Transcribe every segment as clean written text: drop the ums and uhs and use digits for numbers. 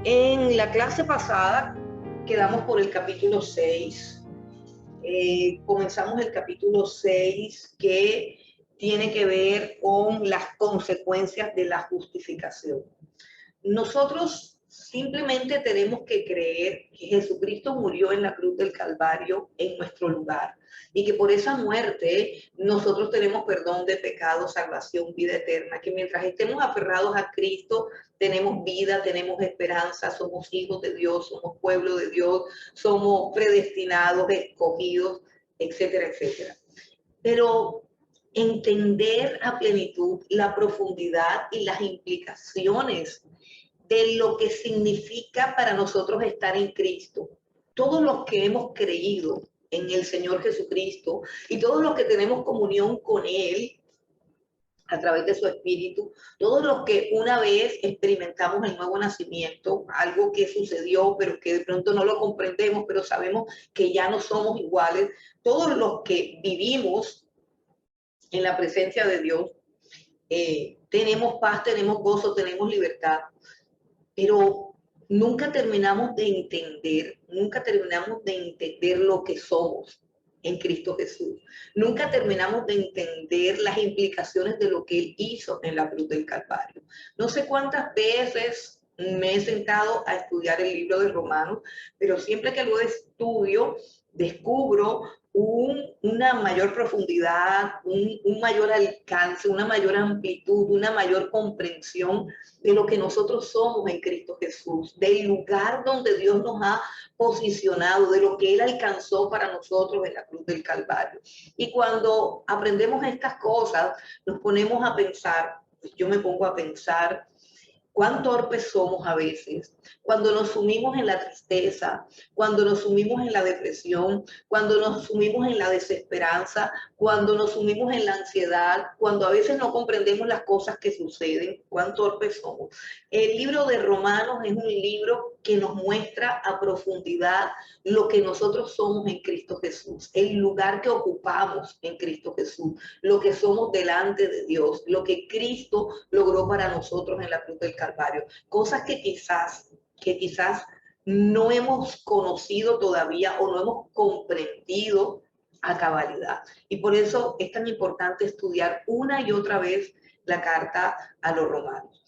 En la clase pasada quedamos por el capítulo 6. Comenzamos el capítulo 6 que tiene que ver con las consecuencias de la justificación. Nosotros simplemente tenemos que creer que Jesucristo murió en la cruz del Calvario en nuestro lugar y que por esa muerte nosotros tenemos perdón de pecados, salvación, vida eterna, que mientras estemos aferrados a Cristo tenemos vida, tenemos esperanza, somos hijos de Dios, somos pueblo de Dios, somos predestinados, escogidos, etcétera, etcétera. Pero entender a plenitud la profundidad y las implicaciones de lo que significa para nosotros estar en Cristo. Todos los que hemos creído en el Señor Jesucristo y todos los que tenemos comunión con Él a través de su Espíritu, todos los que una vez experimentamos el nuevo nacimiento, algo que sucedió, pero que de pronto no lo comprendemos, pero sabemos que ya no somos iguales, todos los que vivimos en la presencia de Dios, tenemos paz, tenemos gozo, tenemos libertad, pero nunca terminamos de entender lo que somos en Cristo Jesús. Nunca terminamos de entender las implicaciones de lo que Él hizo en la cruz del Calvario. No sé cuántas veces me he sentado a estudiar el libro de Romanos, pero siempre que lo estudio, descubro una mayor profundidad, un mayor alcance, una mayor amplitud, una mayor comprensión de lo que nosotros somos en Cristo Jesús, del lugar donde Dios nos ha posicionado, de lo que Él alcanzó para nosotros en la cruz del Calvario. Y cuando aprendemos estas cosas, nos ponemos a pensar, yo me pongo a pensar, cuán torpes somos a veces, cuando nos sumimos en la tristeza, cuando nos sumimos en la depresión, cuando nos sumimos en la desesperanza, cuando nos sumimos en la ansiedad, cuando a veces no comprendemos las cosas que suceden, cuán torpes somos. El libro de Romanos es un libro que nos muestra a profundidad lo que nosotros somos en Cristo Jesús, el lugar que ocupamos en Cristo Jesús, lo que somos delante de Dios, lo que Cristo logró para nosotros en la cruz del Calvario. Cosas que quizás no hemos conocido todavía o no hemos comprendido a cabalidad. Y por eso es tan importante estudiar una y otra vez la carta a los romanos.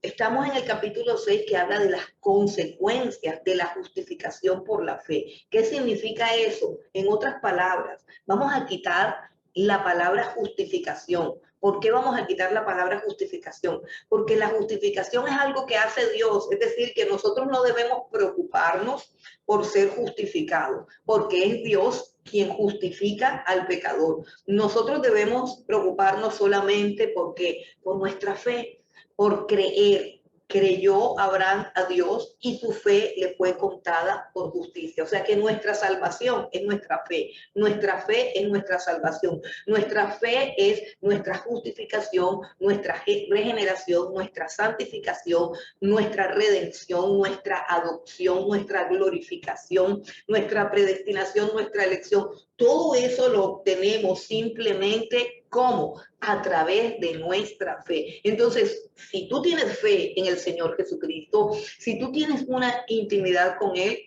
Estamos en el capítulo 6 que habla de las consecuencias de la justificación por la fe. ¿Qué significa eso? En otras palabras, vamos a quitar la palabra justificación. ¿Por qué vamos a quitar la palabra justificación? Porque la justificación es algo que hace Dios, es decir, que nosotros no debemos preocuparnos por ser justificados, porque es Dios quien justifica al pecador. Nosotros debemos preocuparnos solamente porque por nuestra fe, por creer. Creyó Abraham a Dios y su fe le fue contada por justicia. O sea que nuestra salvación es nuestra fe es nuestra salvación, nuestra fe es nuestra justificación, nuestra regeneración, nuestra santificación, nuestra redención, nuestra adopción, nuestra glorificación, nuestra predestinación, nuestra elección. Todo eso lo obtenemos simplemente ¿cómo? A través de nuestra fe. Entonces, si tú tienes fe en el Señor Jesucristo, si tú tienes una intimidad con Él,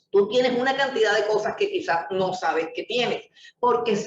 tú tienes una cantidad de cosas que quizás no sabes que tienes, porque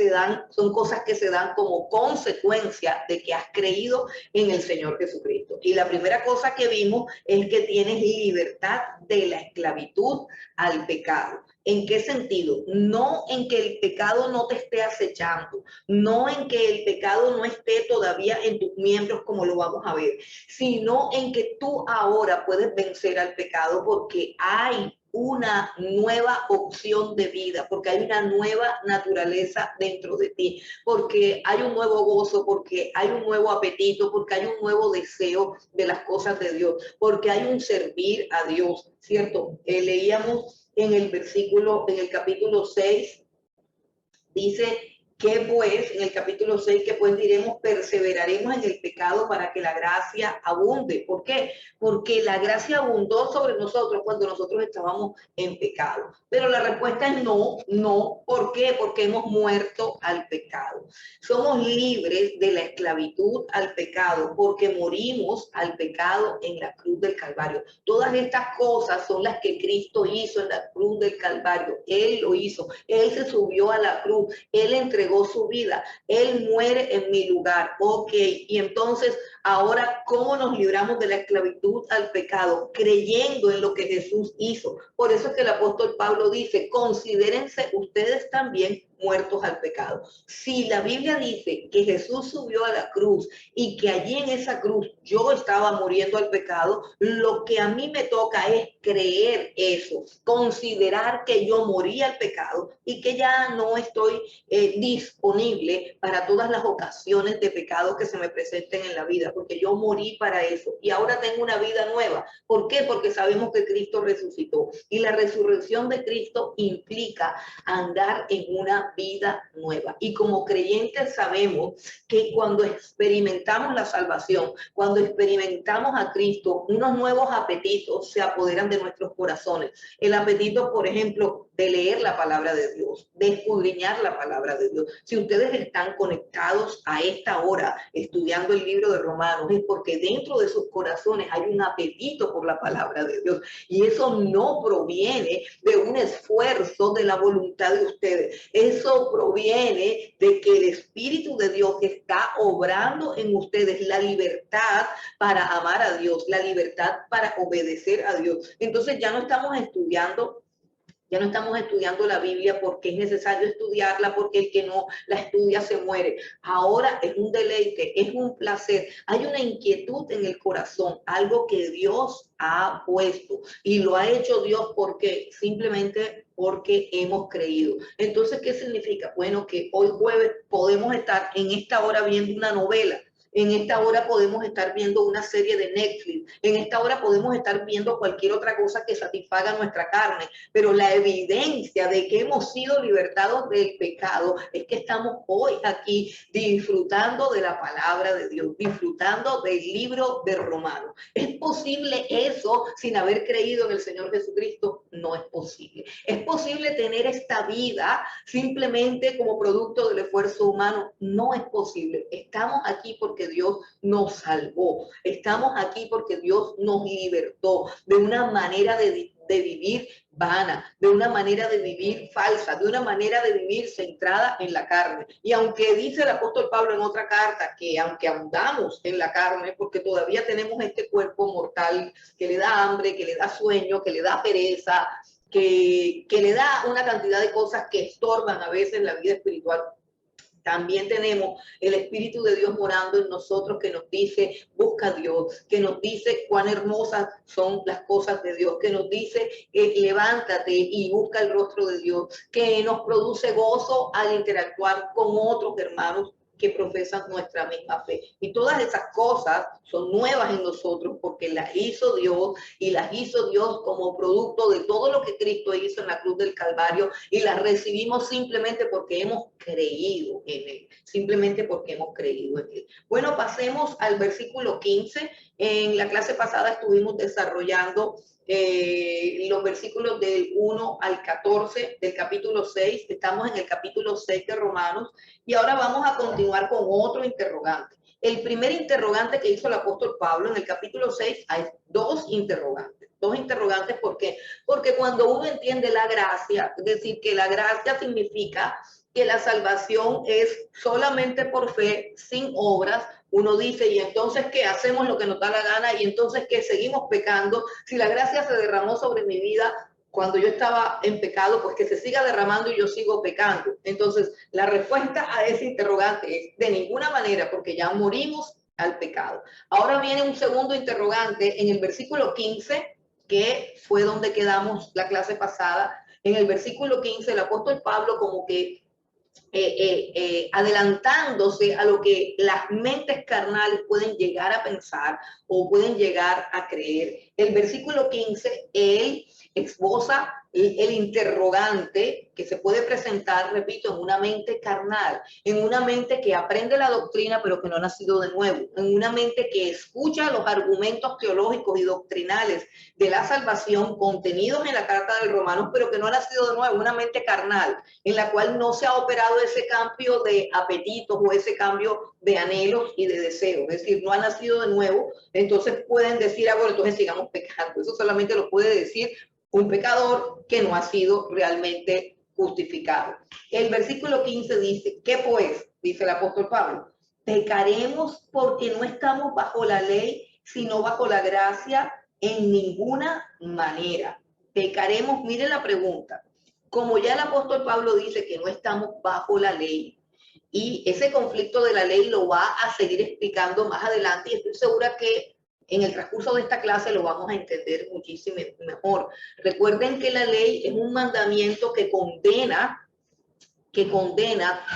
son cosas que se dan como consecuencia de que has creído en el Señor Jesucristo. Y la primera cosa que vimos es que tienes libertad de la esclavitud al pecado. ¿En qué sentido? No en que el pecado no te esté acechando, no en que el pecado no esté todavía en tus miembros, como lo vamos a ver, sino en que tú ahora puedes vencer al pecado porque hay una nueva opción de vida, porque hay una nueva naturaleza dentro de ti, porque hay un nuevo gozo, porque hay un nuevo apetito, porque hay un nuevo deseo de las cosas de Dios, porque hay un servir a Dios, ¿cierto? Leíamos en el capítulo 6, dice ¿Qué pues? En el capítulo 6, que pues diremos, perseveraremos en el pecado para que la gracia abunde. ¿Por qué? Porque la gracia abundó sobre nosotros cuando nosotros estábamos en pecado. Pero la respuesta es no, no. ¿Por qué? Porque hemos muerto al pecado. Somos libres de la esclavitud al pecado porque morimos al pecado en la cruz del Calvario. Todas estas cosas son las que Cristo hizo en la cruz del Calvario. Él lo hizo. Él se subió a la cruz. Él entregó su vida. Él muere en mi lugar. Ok, y entonces ahora, ¿cómo nos libramos de la esclavitud al pecado? Creyendo en lo que Jesús hizo. Por eso es que el apóstol Pablo dice, considérense ustedes también muertos al pecado. Si la Biblia dice que Jesús subió a la cruz y que allí en esa cruz yo estaba muriendo al pecado, lo que a mí me toca es creer eso, considerar que yo morí al pecado y que ya no estoy disponible para todas las ocasiones de pecado que se me presenten en la vida, porque yo morí para eso y ahora tengo una vida nueva. ¿Por qué? Porque sabemos que Cristo resucitó y la resurrección de Cristo implica andar en una vida nueva. Y como creyentes sabemos que cuando experimentamos la salvación, cuando experimentamos a Cristo, unos nuevos apetitos se apoderan de nuestros corazones. El apetito, por ejemplo, de leer la palabra de Dios, de escudriñar la palabra de Dios. Si ustedes están conectados a esta hora estudiando el libro de Romanos, es porque dentro de sus corazones hay un apetito por la palabra de Dios. Y eso no proviene de un esfuerzo de la voluntad de ustedes. Eso proviene de que el Espíritu de Dios está obrando en ustedes la libertad para amar a Dios, la libertad para obedecer a Dios. Entonces ya no estamos estudiando la Biblia porque es necesario estudiarla, porque el que no la estudia se muere. Ahora es un deleite, es un placer. Hay una inquietud en el corazón, algo que Dios ha puesto y lo ha hecho Dios porque simplemente porque hemos creído. Entonces, ¿qué significa? Bueno, que hoy jueves podemos estar en esta hora viendo una novela. En esta hora podemos estar viendo una serie de Netflix. En esta hora podemos estar viendo cualquier otra cosa que satisfaga nuestra carne. Pero la evidencia de que hemos sido libertados del pecado es que estamos hoy aquí disfrutando de la palabra de Dios, disfrutando del libro de Romanos. ¿Es posible eso sin haber creído en el Señor Jesucristo? No es posible. ¿Es posible tener esta vida simplemente como producto del esfuerzo humano? No es posible. Estamos aquí porque Dios nos salvó. Estamos aquí porque Dios nos libertó de una manera de vivir vana, de una manera de vivir falsa, de una manera de vivir centrada en la carne. Y aunque dice el apóstol Pablo en otra carta que aunque andamos en la carne, porque todavía tenemos este cuerpo mortal que le da hambre, que le da sueño, que le da pereza, que le da una cantidad de cosas que estorban a veces la vida espiritual. También tenemos el Espíritu de Dios morando en nosotros que nos dice, busca a Dios, que nos dice cuán hermosas son las cosas de Dios, que nos dice, levántate y busca el rostro de Dios, que nos produce gozo al interactuar con otros hermanos que profesan nuestra misma fe. Y todas esas cosas son nuevas en nosotros porque las hizo Dios y las hizo Dios como producto de todo lo que Cristo hizo en la cruz del Calvario y las recibimos simplemente porque hemos creído en Él, simplemente porque hemos creído en Él. Bueno, pasemos al versículo 15. En la clase pasada estuvimos desarrollando los versículos del 1 al 14 del capítulo 6. Estamos en el capítulo 6 de Romanos y ahora vamos a continuar con otro interrogante. El primer interrogante que hizo el apóstol Pablo en el capítulo 6 hay dos interrogantes. Dos interrogantes, ¿por qué? Porque cuando uno entiende la gracia, es decir, que la gracia significa que la salvación es solamente por fe, sin obras, uno dice, ¿y entonces qué? Hacemos lo que nos da la gana, y entonces ¿qué? Seguimos pecando. Si la gracia se derramó sobre mi vida cuando yo estaba en pecado, pues que se siga derramando y yo sigo pecando. Entonces, la respuesta a ese interrogante es de ninguna manera, porque ya morimos al pecado. Ahora viene un segundo interrogante en el versículo 15, que fue donde quedamos la clase pasada. En el versículo 15, el apóstol Pablo como que adelantándose a lo que las mentes carnales pueden llegar a pensar o pueden llegar a creer. El versículo 15, él esboza el interrogante que se puede presentar, repito, en una mente carnal, en una mente que aprende la doctrina pero que no ha nacido de nuevo, en una mente que escucha los argumentos teológicos y doctrinales de la salvación contenidos en la carta de Romanos, pero que no ha nacido de nuevo, una mente carnal, en la cual no se ha operado ese cambio de apetitos o ese cambio de anhelos y de deseos, es decir, no ha nacido de nuevo. Entonces pueden decir, bueno, entonces sigamos pecando. Eso solamente lo puede decir un pecador que no ha sido realmente justificado. El versículo 15 dice, ¿qué pues? Dice el apóstol Pablo, pecaremos porque no estamos bajo la ley, sino bajo la gracia en ninguna manera. Pecaremos, miren la pregunta, como ya el apóstol Pablo dice que no estamos bajo la ley, y ese conflicto de la ley lo va a seguir explicando más adelante, y estoy segura que en el transcurso de esta clase lo vamos a entender muchísimo mejor. Recuerden que la ley es un mandamiento que condena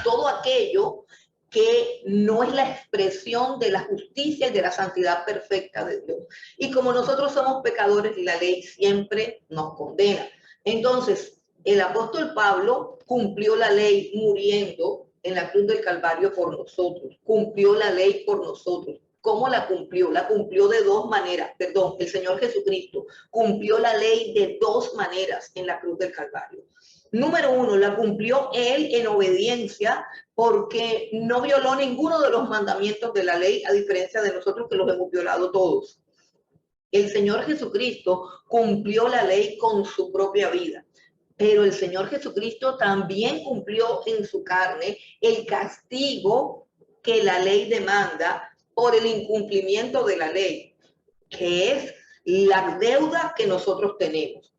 todo aquello que no es la expresión de la justicia y de la santidad perfecta de Dios. Y como nosotros somos pecadores, la ley siempre nos condena. Entonces, el apóstol Pablo cumplió la ley muriendo en la cruz del Calvario por nosotros. Cumplió la ley por nosotros. ¿Cómo la cumplió? La cumplió de dos maneras. Perdón, el Señor Jesucristo cumplió la ley de dos maneras en la cruz del Calvario. Número uno, la cumplió él en obediencia porque no violó ninguno de los mandamientos de la ley, a diferencia de nosotros que los hemos violado todos. El Señor Jesucristo cumplió la ley con su propia vida, pero el Señor Jesucristo también cumplió en su carne el castigo que la ley demanda por el incumplimiento de la ley, que es la deuda que nosotros tenemos.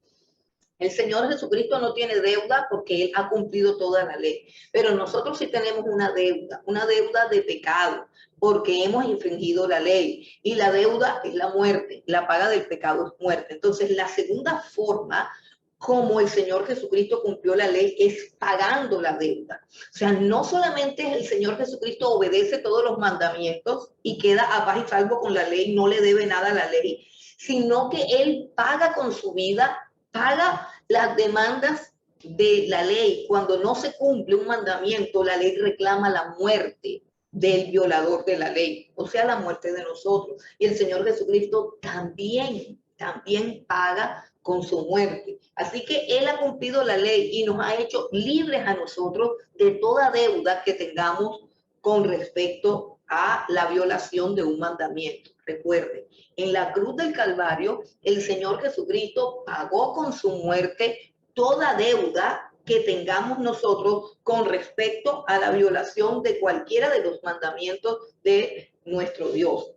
El Señor Jesucristo no tiene deuda porque Él ha cumplido toda la ley, pero nosotros sí tenemos una deuda de pecado, porque hemos infringido la ley, y la deuda es la muerte, la paga del pecado es muerte. Entonces, la segunda forma como el Señor Jesucristo cumplió la ley es pagando la deuda. O sea, no solamente el Señor Jesucristo obedece todos los mandamientos y queda a paz y salvo con la ley, no le debe nada a la ley, sino que Él paga con su vida, paga las demandas de la ley. Cuando no se cumple un mandamiento, la ley reclama la muerte del violador de la ley, o sea, la muerte de nosotros. Y el Señor Jesucristo también paga con su muerte. Así que Él ha cumplido la ley y nos ha hecho libres a nosotros de toda deuda que tengamos con respecto a la violación de un mandamiento. Recuerden, en la cruz del Calvario, el Señor Jesucristo pagó con su muerte toda deuda que tengamos nosotros con respecto a la violación de cualquiera de los mandamientos de nuestro Dios.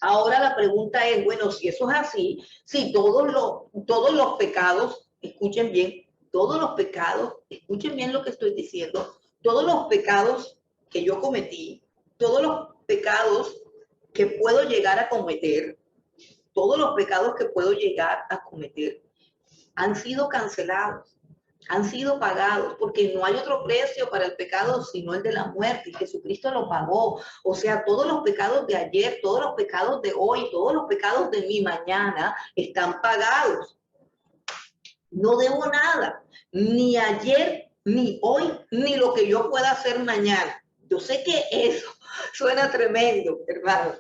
Ahora la pregunta es, bueno, si eso es así, si todos los pecados, escuchen bien, todos los pecados, escuchen bien lo que estoy diciendo, todos los pecados que yo cometí, todos los pecados que puedo llegar a cometer, todos los pecados que puedo llegar a cometer, han sido cancelados, han sido pagados, porque no hay otro precio para el pecado sino el de la muerte, y Jesucristo lo pagó. O sea, todos los pecados de ayer, todos los pecados de hoy, todos los pecados de mi mañana están pagados. No debo nada, ni ayer, ni hoy, ni lo que yo pueda hacer mañana. Yo sé que eso suena tremendo, hermano,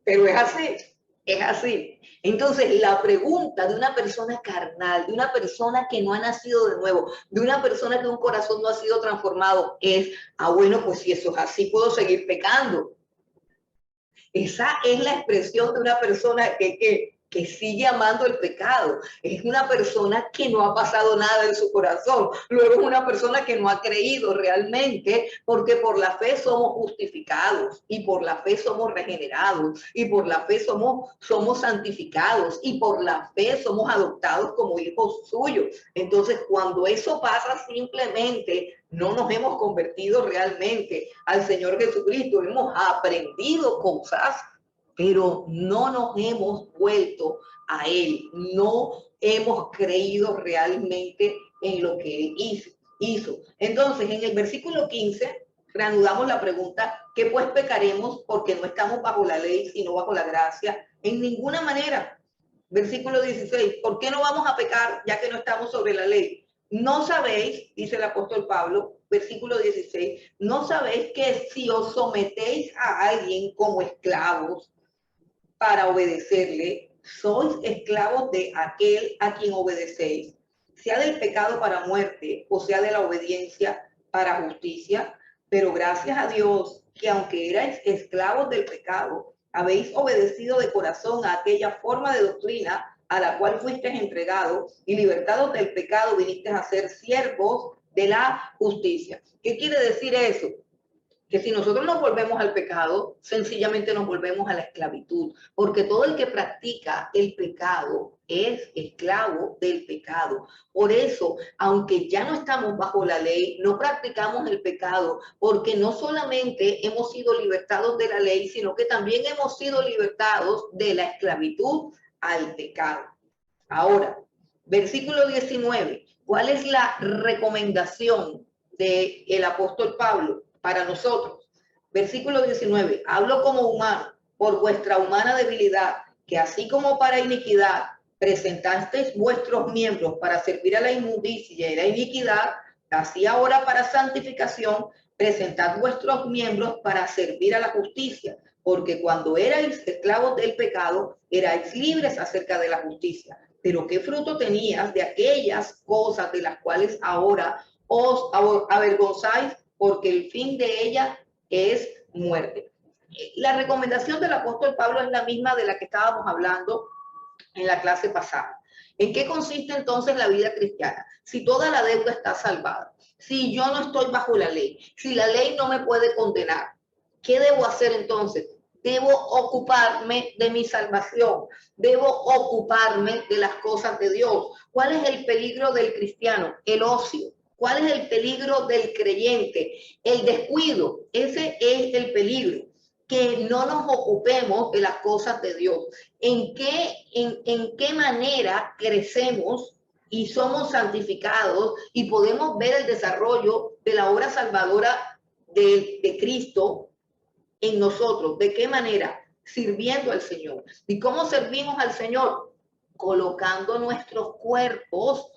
pero es así, es así. Entonces, la pregunta de una persona carnal, de una persona que no ha nacido de nuevo, de una persona que un corazón no ha sido transformado, es, bueno, pues si eso es así, puedo seguir pecando. Esa es la expresión de una persona que sigue amando el pecado. Es una persona que no ha pasado nada en su corazón. Luego es una persona que no ha creído realmente, porque por la fe somos justificados, y por la fe somos regenerados, y por la fe somos santificados, y por la fe somos adoptados como hijos suyos. Entonces, cuando eso pasa, simplemente no nos hemos convertido realmente al Señor Jesucristo. Hemos aprendido cosas, pero no nos hemos vuelto a Él. No hemos creído realmente en lo que Él hizo. hizo. Entonces, en el versículo 15, reanudamos la pregunta, ¿qué pues pecaremos porque no estamos bajo la ley, sino bajo la gracia? En ninguna manera. Versículo 16, ¿por qué no vamos a pecar ya que no estamos sobre la ley? No sabéis, dice el apóstol Pablo, versículo 16, no sabéis que si os sometéis a alguien como esclavos para obedecerle, sois esclavos de aquel a quien obedecéis, sea del pecado para muerte o sea de la obediencia para justicia. Pero gracias a Dios que aunque erais esclavos del pecado, habéis obedecido de corazón a aquella forma de doctrina a la cual fuisteis entregados, y libertados del pecado vinisteis a ser siervos de la justicia. ¿Qué quiere decir eso? Que si nosotros nos volvemos al pecado, sencillamente nos volvemos a la esclavitud, porque todo el que practica el pecado es esclavo del pecado. Por eso, aunque ya no estamos bajo la ley, no practicamos el pecado, porque no solamente hemos sido libertados de la ley, sino que también hemos sido libertados de la esclavitud al pecado. Ahora, versículo 19, ¿cuál es la recomendación del apóstol Pablo para nosotros? Versículo 19, hablo como humano por vuestra humana debilidad, que así como para iniquidad presentasteis vuestros miembros para servir a la inmundicia y a la iniquidad, así ahora para santificación presentad vuestros miembros para servir a la justicia, porque cuando erais esclavos del pecado, erais libres acerca de la justicia. Pero ¿qué fruto tenías de aquellas cosas de las cuales ahora os avergonzáis? Porque el fin de ellas es muerte. La recomendación del apóstol Pablo es la misma de la que estábamos hablando en la clase pasada. ¿En qué consiste entonces la vida cristiana? Si toda la deuda está salvada, si yo no estoy bajo la ley, si la ley no me puede condenar, ¿qué debo hacer entonces? Debo ocuparme de mi salvación, debo ocuparme de las cosas de Dios. ¿Cuál es el peligro del cristiano? El ocio. ¿Cuál es el peligro del creyente? El descuido. Ese es el peligro, que no nos ocupemos de las cosas de Dios. ¿En qué manera crecemos y somos santificados y podemos ver el desarrollo de la obra salvadora de Cristo en nosotros? ¿De qué manera? Sirviendo al Señor. ¿Y cómo servimos al Señor? Colocando nuestros cuerpos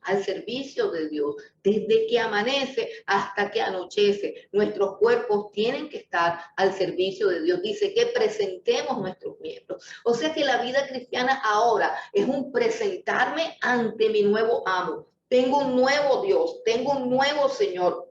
al servicio de Dios. Desde que amanece hasta que anochece, nuestros cuerpos tienen que estar al servicio de Dios. Dice que presentemos nuestros miembros. O sea que la vida cristiana ahora es un presentarme ante mi nuevo amo. Tengo un nuevo Dios, tengo un nuevo Señor.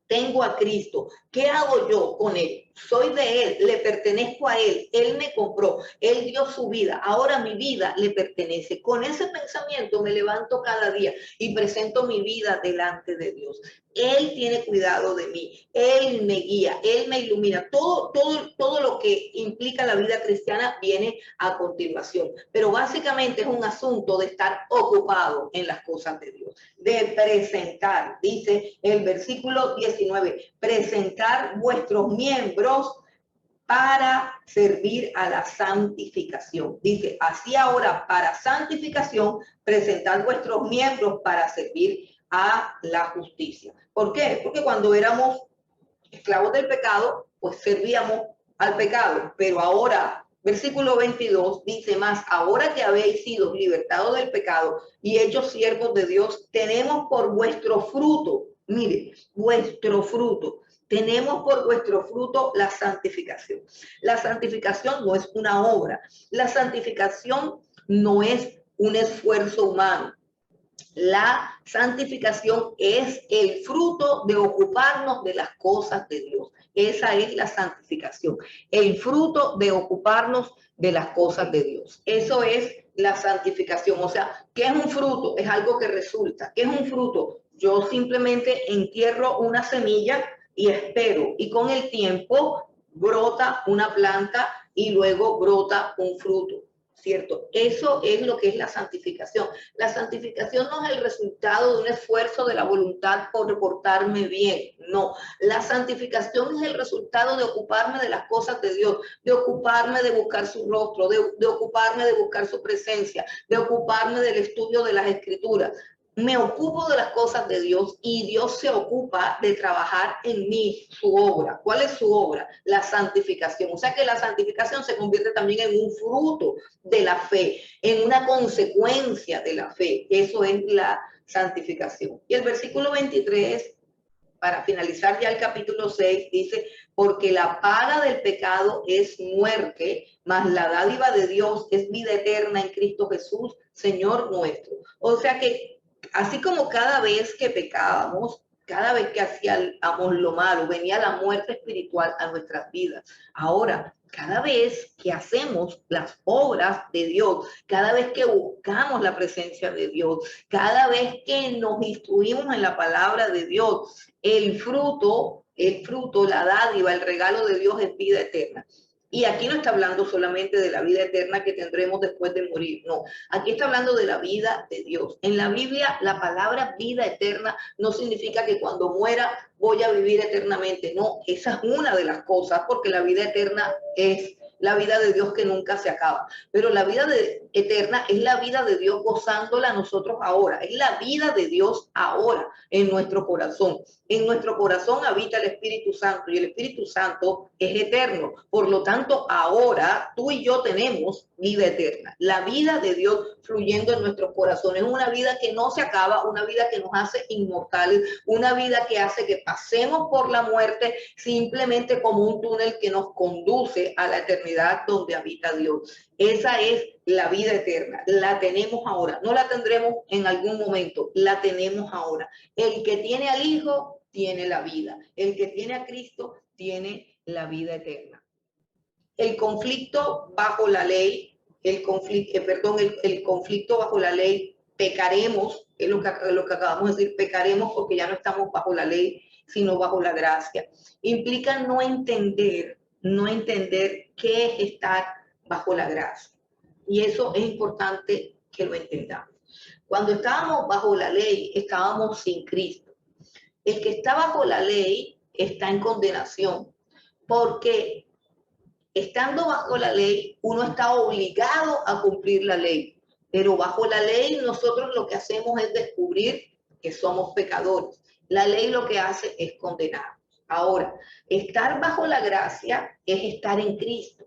Tengo a Cristo. ¿Qué hago yo con Él? Soy de Él, le pertenezco a Él. Él me compró, Él dio su vida. Ahora mi vida le pertenece. Con ese pensamiento me levanto cada día y presento mi vida delante de Dios. Él tiene cuidado de mí, Él me guía, Él me ilumina. Todo lo que implica la vida cristiana viene a continuación. Pero básicamente es un asunto de estar ocupado en las cosas de Dios, de presentar, dice el versículo 19, presentar vuestros miembros para servir a la santificación. Dice, así ahora para santificación, presentad vuestros miembros para servir a la justicia. ¿Por qué? Porque cuando éramos esclavos del pecado, pues servíamos al pecado, pero ahora, versículo 22 dice más, ahora que habéis sido libertados del pecado y hechos siervos de Dios, tenemos por vuestro fruto, mire, vuestro fruto, tenemos por vuestro fruto la santificación. La santificación no es una obra, la santificación no es un esfuerzo humano. La santificación es el fruto de ocuparnos de las cosas de Dios. Esa es la santificación, el fruto de ocuparnos de las cosas de Dios. Eso es la santificación. O sea, ¿qué es un fruto? Es algo que resulta. ¿Qué es un fruto? Yo simplemente entierro una semilla y espero, y con el tiempo brota una planta y luego brota un fruto. ¿Cierto? Eso es lo que es la santificación. La santificación no es el resultado de un esfuerzo de la voluntad por portarme bien, no. La santificación es el resultado de ocuparme de las cosas de Dios, de ocuparme de buscar su rostro, de ocuparme de buscar su presencia, de ocuparme del estudio de las Escrituras. me ocupo de las cosas de Dios y Dios se ocupa de trabajar en mí su obra. ¿Cuál es su obra? La santificación. O sea que la santificación se convierte también en un fruto de la fe, en una consecuencia de la fe. Eso es la santificación. Y el versículo 23, para finalizar ya el capítulo 6, dice, porque la paga del pecado es muerte, mas la dádiva de Dios es vida eterna en Cristo Jesús, Señor nuestro. O sea que así como cada vez que pecábamos, cada vez que hacíamos lo malo, venía la muerte espiritual a nuestras vidas. Ahora, cada vez que hacemos las obras de Dios, cada vez que buscamos la presencia de Dios, cada vez que nos instruimos en la palabra de Dios, el fruto, la dádiva, el regalo de Dios es vida eterna. Y aquí no está hablando solamente de la vida eterna que tendremos después de morir, no. Aquí está hablando de la vida de Dios. En la Biblia, la palabra vida eterna no significa que cuando muera voy a vivir eternamente. No, esa es una de las cosas, porque la vida eterna es la vida de Dios que nunca se acaba. Pero la vida eterna es la vida de Dios gozándola nosotros ahora. Es la vida de Dios ahora en nuestro corazón. En nuestro corazón habita el Espíritu Santo y el Espíritu Santo es eterno. Por lo tanto, ahora tú y yo tenemos vida eterna. La vida de Dios fluyendo en nuestros corazones. Una vida que no se acaba, una vida que nos hace inmortales, una vida que hace que pasemos por la muerte simplemente como un túnel que nos conduce a la eternidad donde habita Dios. Esa es la vida eterna. La tenemos ahora. No la tendremos en algún momento. La tenemos ahora. El que tiene al Hijo tiene la vida. El que tiene a Cristo tiene la vida eterna. El conflicto bajo la ley, el conflicto bajo la ley, pecaremos, es lo que acabamos de decir, pecaremos porque ya no estamos bajo la ley, sino bajo la gracia. Implica no entender qué es estar bajo la gracia. Y eso es importante que lo entendamos. Cuando estábamos bajo la ley, estábamos sin Cristo. El que está bajo la ley está en condenación, porque estando bajo la ley, uno está obligado a cumplir la ley. Pero bajo la ley, nosotros lo que hacemos es descubrir que somos pecadores. La ley lo que hace es condenar. Ahora, estar bajo la gracia es estar en Cristo.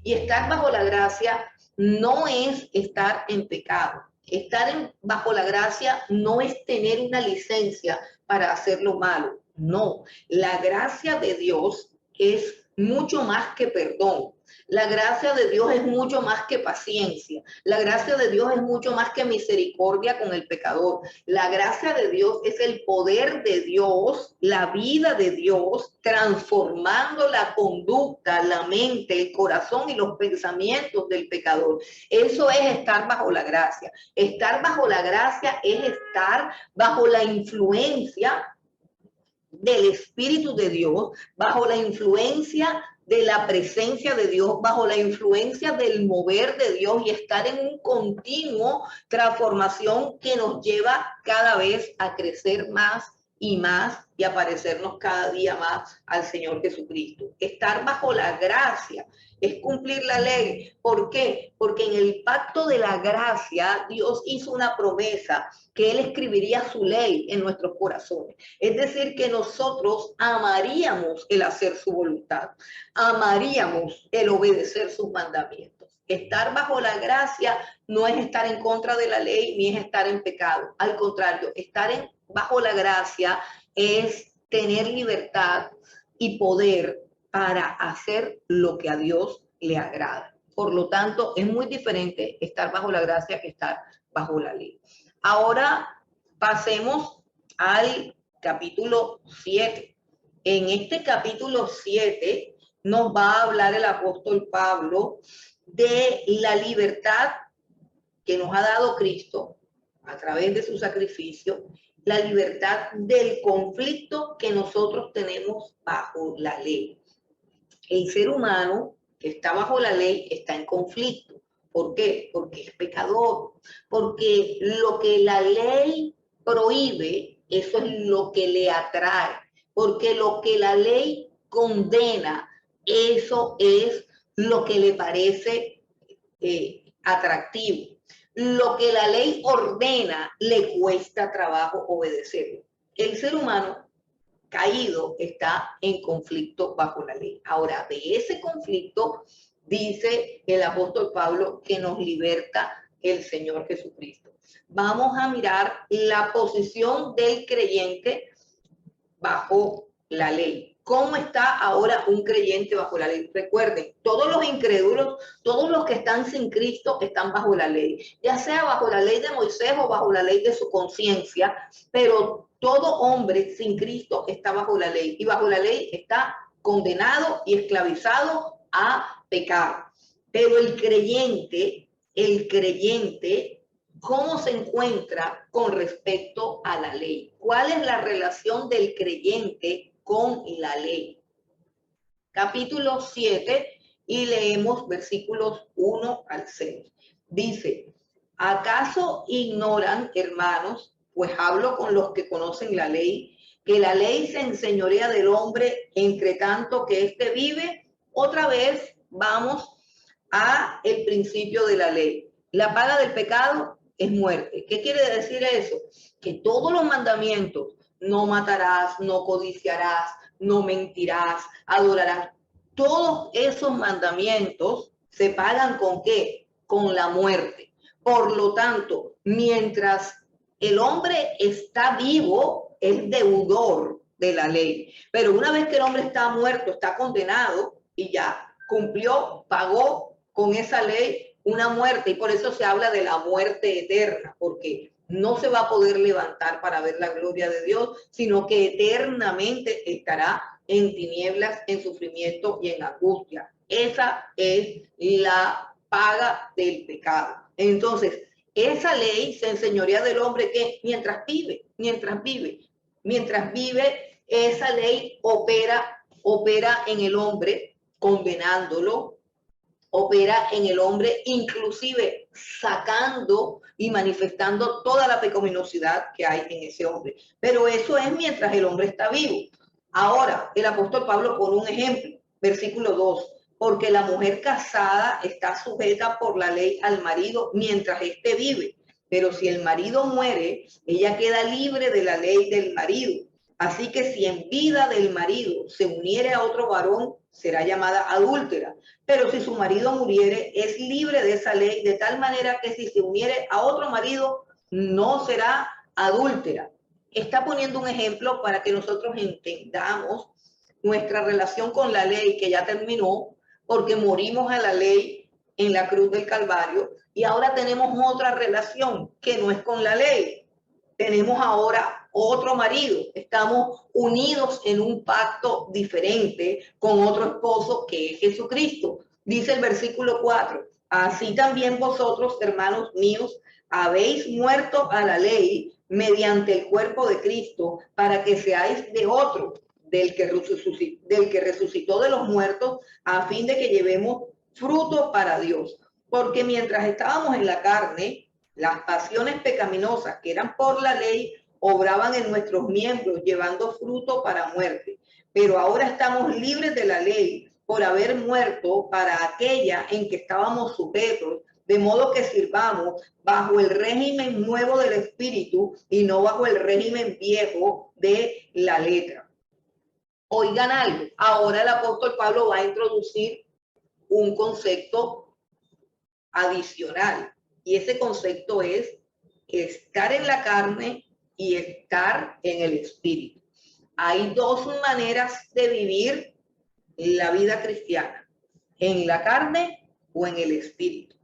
Y estar bajo la gracia no es estar en pecado. Estar bajo la gracia no es tener una licencia para hacer lo malo. No, la gracia de Dios es mucho más que perdón. La gracia de Dios es mucho más que paciencia. La gracia de Dios es mucho más que misericordia con el pecador. La gracia de Dios es el poder de Dios, la vida de Dios, transformando la conducta, la mente, el corazón y los pensamientos del pecador. Eso es estar bajo la gracia. Estar bajo la gracia es estar bajo la influencia del Espíritu de Dios, bajo la influencia de la presencia de Dios, bajo la influencia del mover de Dios y estar en un continuo transformación que nos lleva cada vez a crecer más y más y a parecernos cada día más al Señor Jesucristo. Estar bajo la gracia es cumplir la ley. ¿Por qué? Porque en el pacto de la gracia Dios hizo una promesa que Él escribiría su ley en nuestros corazones. Es decir, que nosotros amaríamos el hacer su voluntad, amaríamos el obedecer sus mandamientos. Estar bajo la gracia no es estar en contra de la ley ni es estar en pecado. Al contrario, estar bajo la gracia es tener libertad y poder para hacer lo que a Dios le agrada. Por lo tanto, es muy diferente estar bajo la gracia que estar bajo la ley. Ahora pasemos al capítulo 7. En este capítulo 7 nos va a hablar el apóstol Pablo de la libertad que nos ha dado Cristo a través de su sacrificio, la libertad del conflicto que nosotros tenemos bajo la ley. El ser humano que está bajo la ley está en conflicto. ¿Por qué? Porque es pecador. Porque lo que la ley prohíbe, eso es lo que le atrae. Porque lo que la ley condena, eso es lo que le parece atractivo. lo que la ley ordena le cuesta trabajo obedecerlo. El ser humano caído está en conflicto bajo la ley. Ahora, de ese conflicto dice el apóstol Pablo que nos liberta el Señor Jesucristo. Vamos a mirar la posición del creyente bajo la ley. ¿Cómo está ahora un creyente bajo la ley? Recuerden, todos los incrédulos, todos los que están sin Cristo están bajo la ley, ya sea bajo la ley de Moisés o bajo la ley de su conciencia, pero todo hombre sin Cristo está bajo la ley y bajo la ley está condenado y esclavizado a pecar. Pero el creyente, ¿cómo se encuentra con respecto a la ley? ¿Cuál es la relación del creyente con la ley? Capítulo 7 y leemos versículos 1 al 6. Dice, ¿acaso ignoran, hermanos, pues hablo con los que conocen la ley, que la ley se enseñorea del hombre entre tanto que éste vive? Otra vez vamos a el principio de la ley. La paga del pecado es muerte. ¿Qué quiere decir eso? Que todos los mandamientos, no matarás, no codiciarás, no mentirás, adorarás, todos esos mandamientos se pagan ¿con qué? Con la muerte. Por lo tanto, mientras el hombre está vivo, es deudor de la ley. Pero una vez que el hombre está muerto, está condenado y ya cumplió, pagó con esa ley una muerte, y por eso se habla de la muerte eterna, porque no se va a poder levantar para ver la gloria de Dios, sino que eternamente estará en tinieblas, en sufrimiento y en angustia. Esa es la paga del pecado. Entonces, esa ley se enseñorea del hombre que mientras vive, esa ley opera en el hombre, condenándolo, opera en el hombre, inclusive sacando y manifestando toda la pecaminosidad que hay en ese hombre. Pero eso es mientras el hombre está vivo. Ahora, el apóstol Pablo pone un ejemplo, versículo 2, porque la mujer casada está sujeta por la ley al marido mientras éste vive. Pero si el marido muere, ella queda libre de la ley del marido. Así que si en vida del marido se uniere a otro varón, será llamada adúltera. Pero si su marido muriere, es libre de esa ley, de tal manera que si se uniere a otro marido, no será adúltera. Está poniendo un ejemplo para que nosotros entendamos nuestra relación con la ley que ya terminó, porque morimos a la ley en la cruz del Calvario, y ahora tenemos otra relación que no es con la ley. Tenemos ahora otro marido, estamos unidos en un pacto diferente con otro esposo que es Jesucristo. Dice el versículo 4, así también vosotros, hermanos míos, habéis muerto a la ley mediante el cuerpo de Cristo, para que seáis de otro, del que resucitó de los muertos, a fin de que llevemos fruto para Dios. Porque mientras estábamos en la carne, las pasiones pecaminosas que eran por la ley obraban en nuestros miembros, llevando fruto para muerte. Pero ahora estamos libres de la ley por haber muerto para aquella en que estábamos sujetos, de modo que sirvamos bajo el régimen nuevo del Espíritu y no bajo el régimen viejo de la letra. Oigan algo, ahora el apóstol Pablo va a introducir un concepto adicional, y ese concepto es estar en la carne y estar en el espíritu. Hay dos maneras de vivir la vida cristiana, en la carne o en el espíritu.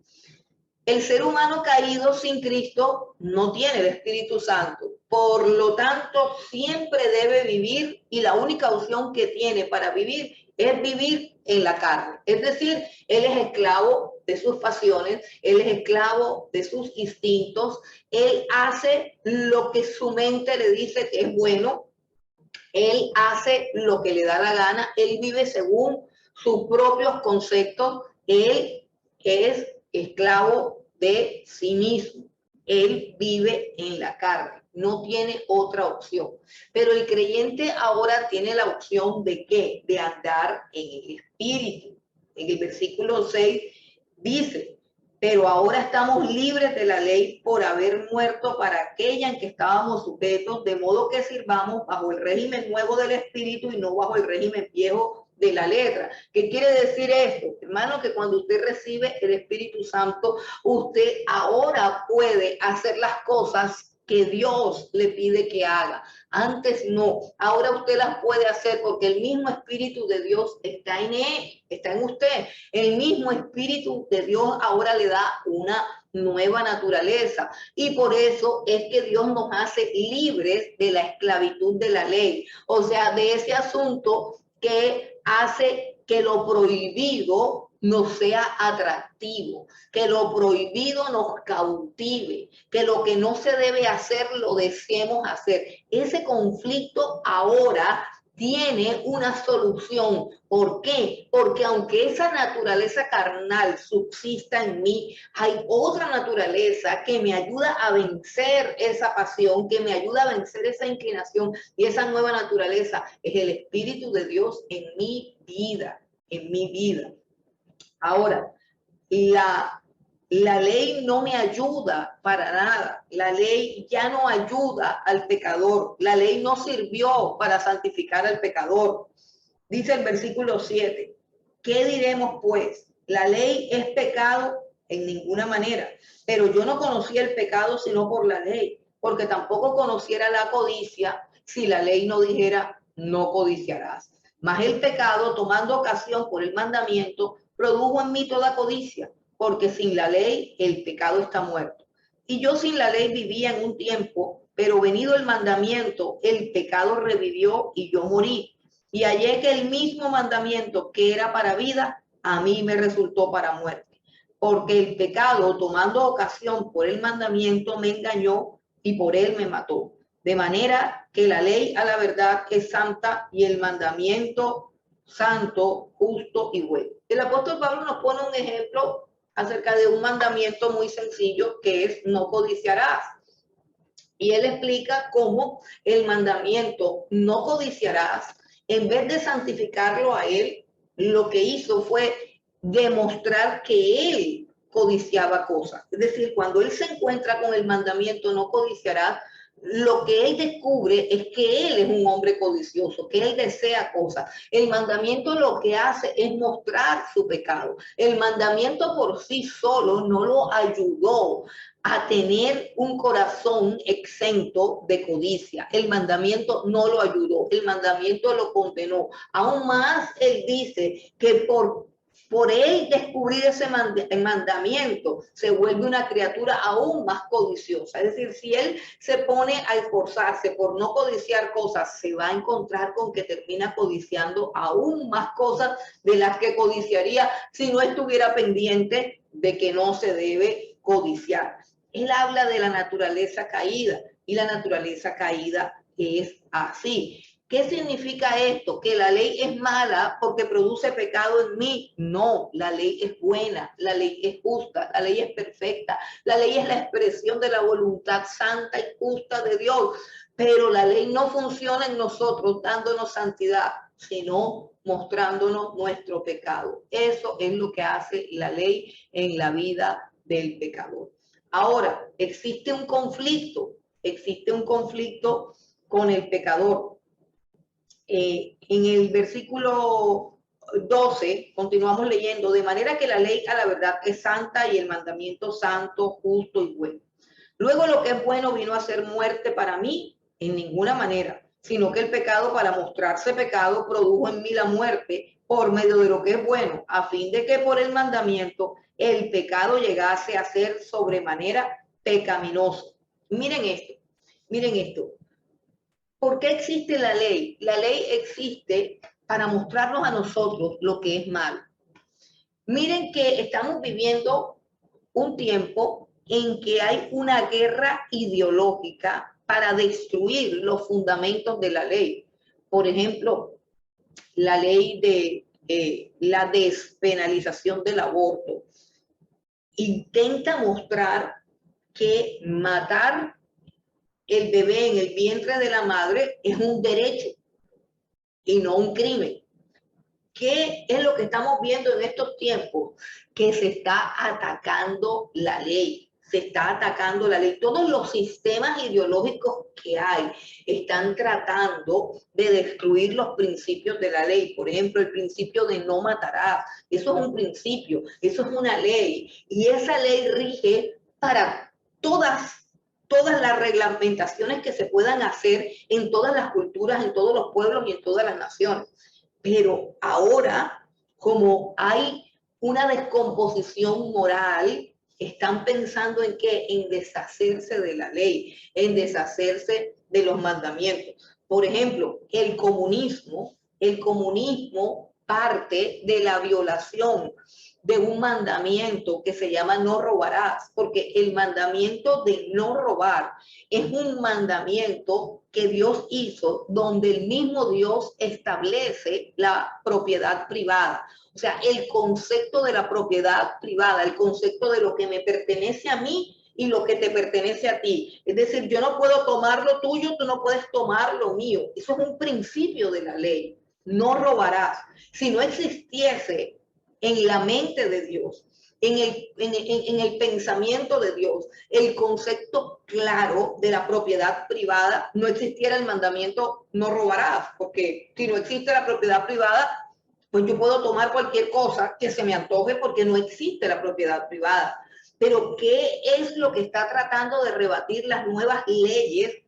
El ser humano caído sin Cristo no tiene el Espíritu Santo, por lo tanto siempre debe vivir, y la única opción que tiene para vivir es vivir en la carne. Es decir, él es esclavo de sus pasiones, él es esclavo de sus instintos, él hace lo que su mente le dice que es bueno, él hace lo que le da la gana, él vive según sus propios conceptos, él es esclavo de sí mismo, él vive en la carne, no tiene otra opción. Pero el creyente ahora tiene la opción de ¿qué? De andar en el espíritu. En el versículo 6 dice, pero ahora estamos libres de la ley por haber muerto para aquella en que estábamos sujetos, de modo que sirvamos bajo el régimen nuevo del Espíritu y no bajo el régimen viejo de la letra. ¿Qué quiere decir esto? Hermano, que cuando usted recibe el Espíritu Santo, usted ahora puede hacer las cosas que Dios le pide que haga. Antes no, ahora usted las puede hacer porque el mismo Espíritu de Dios está en él, está en usted. El mismo Espíritu de Dios ahora le da una nueva naturaleza y por eso es que Dios nos hace libres de la esclavitud de la ley, o sea, de ese asunto que hace que lo prohibido nos sea atractivo, que lo prohibido nos cautive, que lo que no se debe hacer lo deseemos hacer. Ese conflicto ahora tiene una solución. ¿Por qué? Porque aunque esa naturaleza carnal subsista en mí, hay otra naturaleza que me ayuda a vencer esa pasión, que me ayuda a vencer esa inclinación, y esa nueva naturaleza es el Espíritu de Dios en mi vida, en mi vida. Ahora, la ley no me ayuda para nada. La ley ya no ayuda al pecador. La ley no sirvió para santificar al pecador. Dice el versículo 7, ¿qué diremos pues? ¿La ley es pecado? En ninguna manera. Pero yo no conocía el pecado sino por la ley, porque tampoco conociera la codicia si la ley no dijera no codiciarás. Mas el pecado, tomando ocasión por el mandamiento, produjo en mí toda codicia, porque sin la ley el pecado está muerto. Y yo sin la ley vivía en un tiempo, pero venido el mandamiento, el pecado revivió y yo morí. Y hallé que el mismo mandamiento que era para vida, a mí me resultó para muerte. Porque el pecado, tomando ocasión por el mandamiento, me engañó y por él me mató. De manera que la ley a la verdad es santa y el mandamiento santo, justo y bueno. El apóstol Pablo nos pone un ejemplo acerca de un mandamiento muy sencillo que es no codiciarás. Y él explica cómo el mandamiento no codiciarás, en vez de santificarlo a él, lo que hizo fue demostrar que él codiciaba cosas. Es decir, cuando él se encuentra con el mandamiento no codiciarás, lo que él descubre es que él es un hombre codicioso, que él desea cosas. El mandamiento lo que hace es mostrar su pecado. El mandamiento por sí solo no lo ayudó a tener un corazón exento de codicia. El mandamiento no lo ayudó, el mandamiento lo condenó. Aún más, él dice que por él descubrir ese mandamiento, se vuelve una criatura aún más codiciosa. Es decir, si él se pone a esforzarse por no codiciar cosas, se va a encontrar con que termina codiciando aún más cosas de las que codiciaría si no estuviera pendiente de que no se debe codiciar. Él habla de la naturaleza caída y la naturaleza caída es así. ¿Qué significa esto? ¿Que la ley es mala porque produce pecado en mí? No, la ley es buena, la ley es justa, la ley es perfecta, la ley es la expresión de la voluntad santa y justa de Dios, pero la ley no funciona en nosotros dándonos santidad, sino mostrándonos nuestro pecado. Eso es lo que hace la ley en la vida del pecador. Ahora, existe un conflicto con el pecador. En el versículo 12, continuamos leyendo, de manera que la ley a la verdad es santa y el mandamiento santo, justo y bueno. Luego lo que es bueno vino a ser muerte para mí, en ninguna manera, sino que el pecado, para mostrarse pecado, produjo en mí la muerte por medio de lo que es bueno, a fin de que por el mandamiento el pecado llegase a ser sobremanera pecaminoso. Miren esto. ¿Por qué existe la ley? La ley existe para mostrarnos a nosotros lo que es malo. Miren que estamos viviendo un tiempo en que hay una guerra ideológica para destruir los fundamentos de la ley. Por ejemplo, la ley de la despenalización del aborto intenta mostrar que matar el bebé en el vientre de la madre es un derecho y no un crimen. ¿Qué es lo que estamos viendo en estos tiempos? Que se está atacando la ley. Se está atacando la ley. Todos los sistemas ideológicos que hay están tratando de destruir los principios de la ley. Por ejemplo, el principio de no matarás. Eso es un principio, eso es una ley. Y esa ley rige para todas las reglamentaciones que se puedan hacer en todas las culturas, en todos los pueblos y en todas las naciones. Pero ahora, como hay una descomposición moral, están pensando en qué, en deshacerse de la ley, en deshacerse de los mandamientos. Por ejemplo, el comunismo parte de la violación de un mandamiento que se llama no robarás, porque el mandamiento de no robar es un mandamiento que Dios hizo donde el mismo Dios establece la propiedad privada. O sea, el concepto de la propiedad privada, el concepto de lo que me pertenece a mí y lo que te pertenece a ti. Es decir, yo no puedo tomar lo tuyo, tú no puedes tomar lo mío. Eso es un principio de la ley. No robarás. Si no existiese en la mente de Dios, en el pensamiento de Dios, el concepto claro de la propiedad privada, no existiera el mandamiento no robarás, porque si no existe la propiedad privada, pues yo puedo tomar cualquier cosa que se me antoje porque no existe la propiedad privada. Pero ¿qué es lo que está tratando de rebatir las nuevas leyes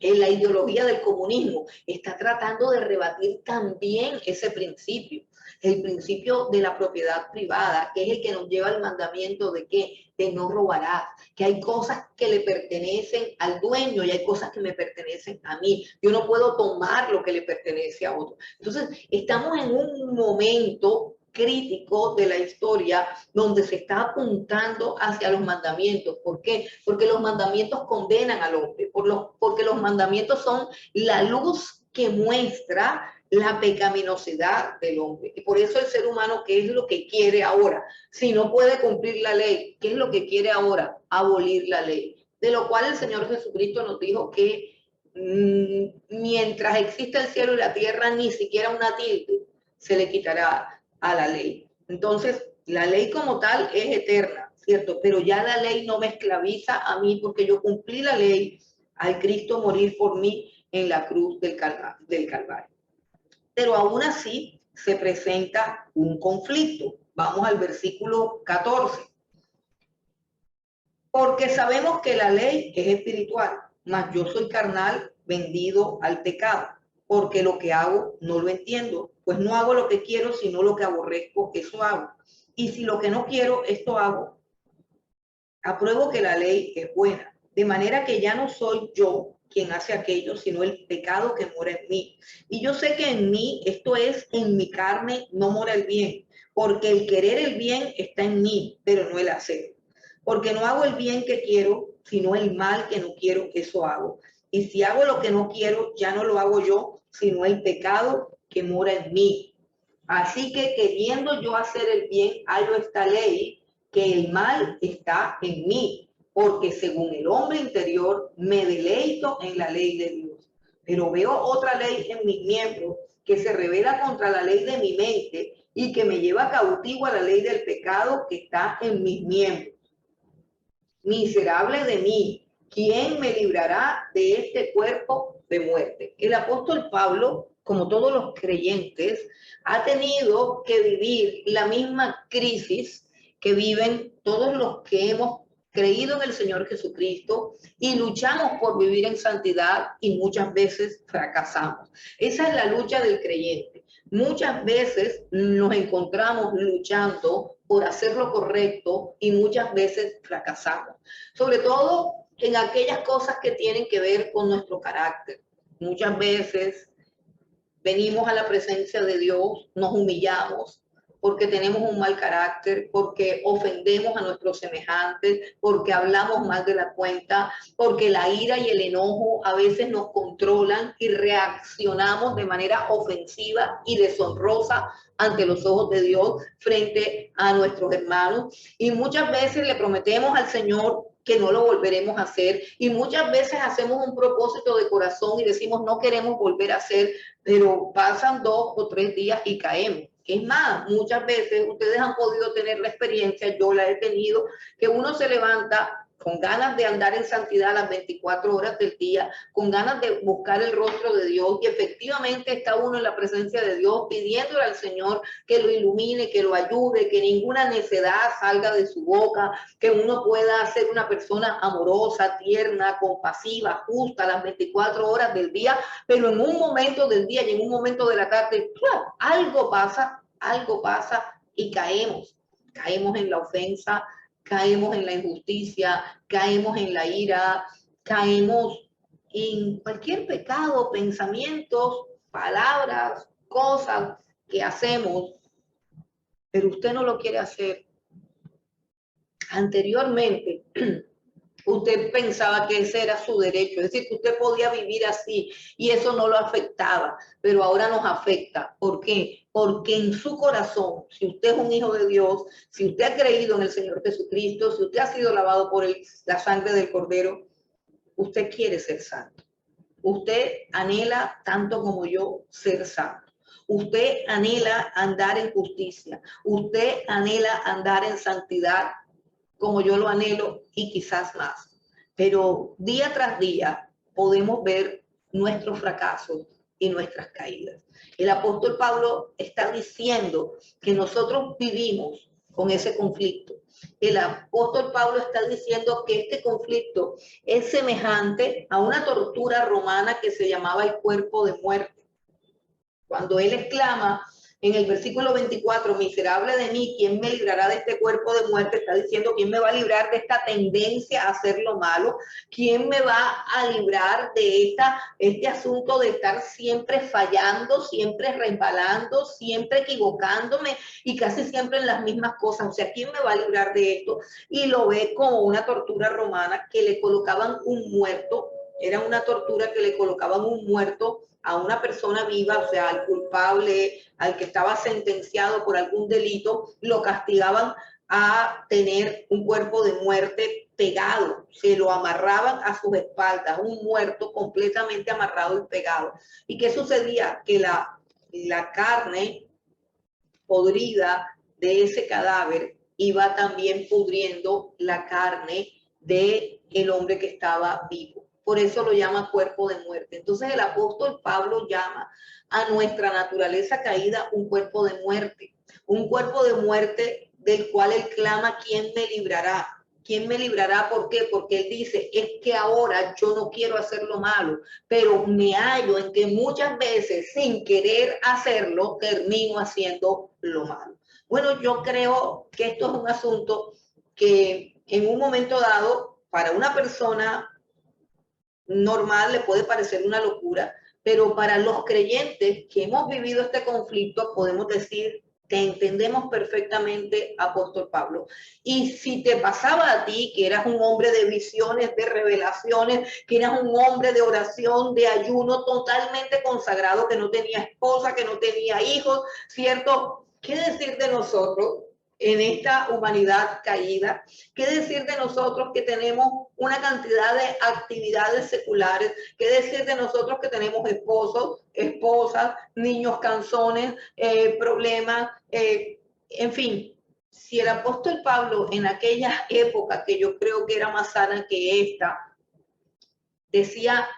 en la ideología del comunismo? Está tratando de rebatir también ese principio, el principio de la propiedad privada, que es el que nos lleva al mandamiento de que de no robarás, que hay cosas que le pertenecen al dueño y hay cosas que me pertenecen a mí. Yo no puedo tomar lo que le pertenece a otro. Entonces, estamos en un momento crítico de la historia donde se está apuntando hacia los mandamientos. ¿Por qué? Porque los mandamientos condenan al hombre, porque los mandamientos son la luz que muestra la pecaminosidad del hombre. Y por eso el ser humano, ¿qué es lo que quiere ahora? Si no puede cumplir la ley, ¿qué es lo que quiere ahora? Abolir la ley. De lo cual el Señor Jesucristo nos dijo que mientras exista el cielo y la tierra, ni siquiera una tilde se le quitará a la ley. Entonces, la ley como tal es eterna, ¿cierto? Pero ya la ley no me esclaviza a mí porque yo cumplí la ley al Cristo morir por mí en la cruz del Calvario. Pero aún así se presenta un conflicto. Vamos al versículo 14. Porque sabemos que la ley es espiritual, mas yo soy carnal, vendido al pecado, porque lo que hago no lo entiendo, pues no hago lo que quiero, sino lo que aborrezco, eso hago. Y si lo que no quiero, esto hago, apruebo que la ley es buena, de manera que ya no soy yo quien hace aquello, sino el pecado que mora en mí. Y yo sé que en mí, esto es, en mi carne, no mora el bien, porque el querer el bien está en mí, pero no el hacer. Porque no hago el bien que quiero, sino el mal que no quiero, eso hago. Y si hago lo que no quiero, ya no lo hago yo, sino el pecado que mora en mí. Así que queriendo yo hacer el bien, hallo esta ley, que el mal está en mí, porque según el hombre interior me deleito en la ley de Dios. Pero veo otra ley en mis miembros que se revela contra la ley de mi mente y que me lleva cautivo a la ley del pecado que está en mis miembros. Miserable de mí, ¿quién me librará de este cuerpo de muerte? El apóstol Pablo, como todos los creyentes, ha tenido que vivir la misma crisis que viven todos los que hemos creído en el Señor Jesucristo y luchamos por vivir en santidad y muchas veces fracasamos. Esa es la lucha del creyente. Muchas veces nos encontramos luchando por hacer lo correcto y muchas veces fracasamos. Sobre todo en aquellas cosas que tienen que ver con nuestro carácter. Muchas veces venimos a la presencia de Dios, nos humillamos, porque tenemos un mal carácter, porque ofendemos a nuestros semejantes, porque hablamos mal de la cuenta, porque la ira y el enojo a veces nos controlan y reaccionamos de manera ofensiva y deshonrosa ante los ojos de Dios frente a nuestros hermanos. Y muchas veces le prometemos al Señor que no lo volveremos a hacer, y muchas veces hacemos un propósito de corazón y decimos no queremos volver a hacer, pero pasan 2 o 3 días y caemos. Es más, muchas veces ustedes han podido tener la experiencia, yo la he tenido, que uno se levanta con ganas de andar en santidad las 24 horas del día, con ganas de buscar el rostro de Dios, y efectivamente está uno en la presencia de Dios pidiéndole al Señor que lo ilumine, que lo ayude, que ninguna necedad salga de su boca, que uno pueda ser una persona amorosa, tierna, compasiva, justa las 24 horas del día, pero en un momento del día y en un momento de la tarde, ¡claro!, algo pasa y caemos en la ofensa, caemos en la injusticia, caemos en la ira, caemos en cualquier pecado, pensamientos, palabras, cosas que hacemos, pero usted no lo quiere hacer. Anteriormente, usted pensaba que ese era su derecho, es decir, que usted podía vivir así y eso no lo afectaba, pero ahora nos afecta. ¿Por qué? Porque en su corazón, si usted es un hijo de Dios, si usted ha creído en el Señor Jesucristo, si usted ha sido lavado por la sangre del Cordero, usted quiere ser santo. Usted anhela, tanto como yo, ser santo. Usted anhela andar en justicia. Usted anhela andar en santidad, como yo lo anhelo y quizás más. Pero día tras día podemos ver nuestros fracasos y nuestras caídas. El apóstol Pablo está diciendo que nosotros vivimos con ese conflicto. El apóstol Pablo está diciendo que este conflicto es semejante a una tortura romana que se llamaba el cuerpo de muerte. Cuando él exclama en el versículo 24, miserable de mí, ¿quién me librará de este cuerpo de muerte? Está diciendo, ¿quién me va a librar de esta tendencia a hacer lo malo? ¿Quién me va a librar de este asunto de estar siempre fallando, siempre resbalando, siempre equivocándome y casi siempre en las mismas cosas? O sea, ¿quién me va a librar de esto? Y lo ve como una tortura romana que le colocaban un muerto. Era una tortura que le colocaban un muerto a una persona viva, o sea, al culpable, al que estaba sentenciado por algún delito, lo castigaban a tener un cuerpo de muerte pegado, se lo amarraban a sus espaldas, un muerto completamente amarrado y pegado. ¿Y qué sucedía? Que la carne podrida de ese cadáver iba también pudriendo la carne de el hombre que estaba vivo. Por eso lo llama cuerpo de muerte. Entonces el apóstol Pablo llama a nuestra naturaleza caída un cuerpo de muerte del cual él clama, ¿quién me librará? ¿Quién me librará? ¿Por qué? Porque él dice, es que ahora yo no quiero hacer lo malo, pero me hallo en que muchas veces sin querer hacerlo, termino haciendo lo malo. Bueno, yo creo que esto es un asunto que en un momento dado, para una persona normal le puede parecer una locura, pero para los creyentes que hemos vivido este conflicto podemos decir, te entendemos perfectamente, apóstol Pablo. Y si te pasaba a ti, que eras un hombre de visiones, de revelaciones, que eras un hombre de oración, de ayuno, totalmente consagrado, que no tenía esposa, que no tenía hijos, ¿cierto? ¿Qué decir de nosotros en esta humanidad caída? ¿Qué decir de nosotros que tenemos una cantidad de actividades seculares? ¿Qué decir de nosotros que tenemos esposos, esposas, niños canzones, problemas? En fin, si el apóstol Pablo en aquella época, que yo creo que era más sana que esta, decía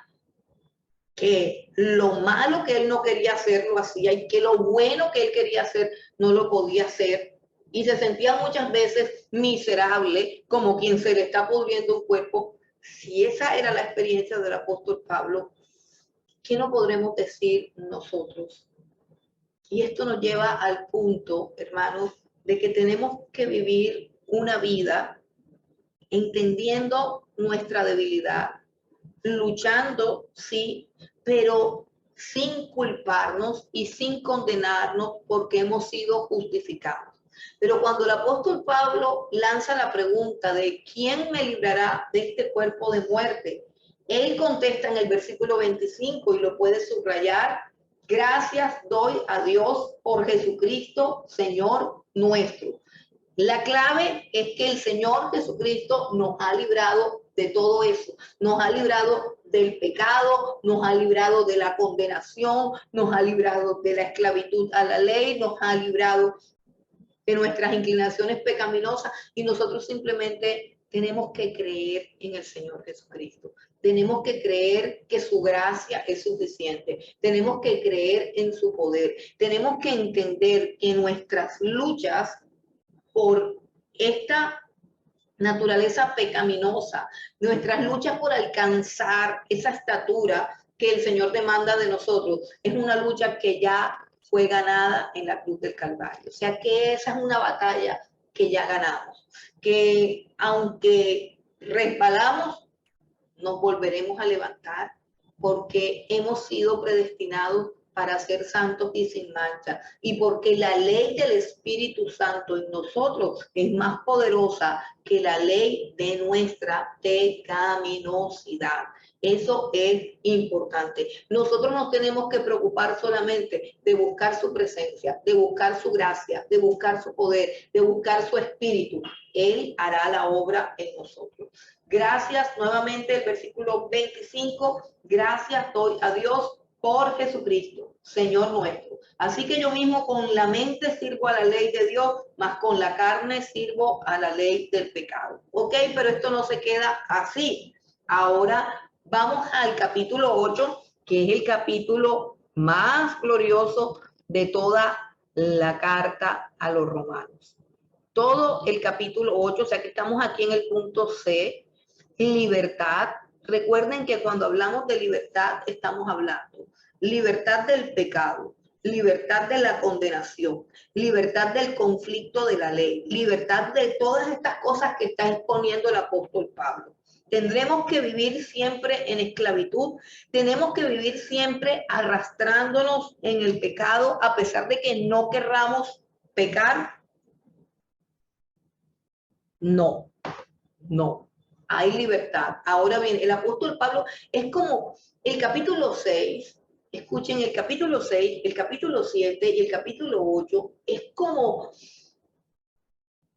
que lo malo que él no quería hacer lo hacía y que lo bueno que él quería hacer no lo podía hacer, y se sentía muchas veces miserable, como quien se le está pudriendo un cuerpo. Si esa era la experiencia del apóstol Pablo, ¿qué no podremos decir nosotros? Y esto nos lleva al punto, hermanos, de que tenemos que vivir una vida entendiendo nuestra debilidad, luchando, sí, pero sin culparnos y sin condenarnos porque hemos sido justificados. Pero cuando el apóstol Pablo lanza la pregunta de ¿quién me librará de este cuerpo de muerte? Él contesta en el versículo 25 y lo puede subrayar: gracias doy a Dios por Jesucristo, Señor nuestro. La clave es que el Señor Jesucristo nos ha librado de todo eso, nos ha librado del pecado, nos ha librado de la condenación, nos ha librado de la esclavitud a la ley, nos ha librado de nuestras inclinaciones pecaminosas y nosotros simplemente tenemos que creer en el Señor Jesucristo. Tenemos que creer que su gracia es suficiente. Tenemos que creer en su poder. Tenemos que entender que nuestras luchas por esta naturaleza pecaminosa, nuestras luchas por alcanzar esa estatura que el Señor demanda de nosotros, es una lucha que ya fue ganada en la cruz del Calvario. O sea que esa es una batalla que ya ganamos, que aunque resbalamos, nos volveremos a levantar porque hemos sido predestinados para ser santos y sin mancha, y porque la ley del Espíritu Santo en nosotros es más poderosa que la ley de nuestra pecaminosidad. Eso es importante. Nosotros nos tenemos que preocupar solamente de buscar su presencia, de buscar su gracia, de buscar su poder, de buscar su espíritu. Él hará la obra en nosotros. Gracias, nuevamente el versículo 25, gracias doy a Dios por Jesucristo, Señor nuestro. Así que yo mismo con la mente sirvo a la ley de Dios, mas con la carne sirvo a la ley del pecado. Ok, pero esto no se queda así. Ahora vamos al capítulo 8, que es el capítulo más glorioso de toda la carta a los romanos. Todo el capítulo 8, o sea que estamos aquí en el punto C, libertad. Recuerden que cuando hablamos de libertad estamos hablando libertad del pecado, libertad de la condenación, libertad del conflicto de la ley, libertad de todas estas cosas que está exponiendo el apóstol Pablo. Tendremos que vivir siempre en esclavitud, tenemos que vivir siempre arrastrándonos en el pecado a pesar de que no querramos pecar. No, no, hay libertad. Ahora bien, el apóstol Pablo es como el capítulo 6, escuchen, el capítulo 6, el capítulo 7 y el capítulo 8 es como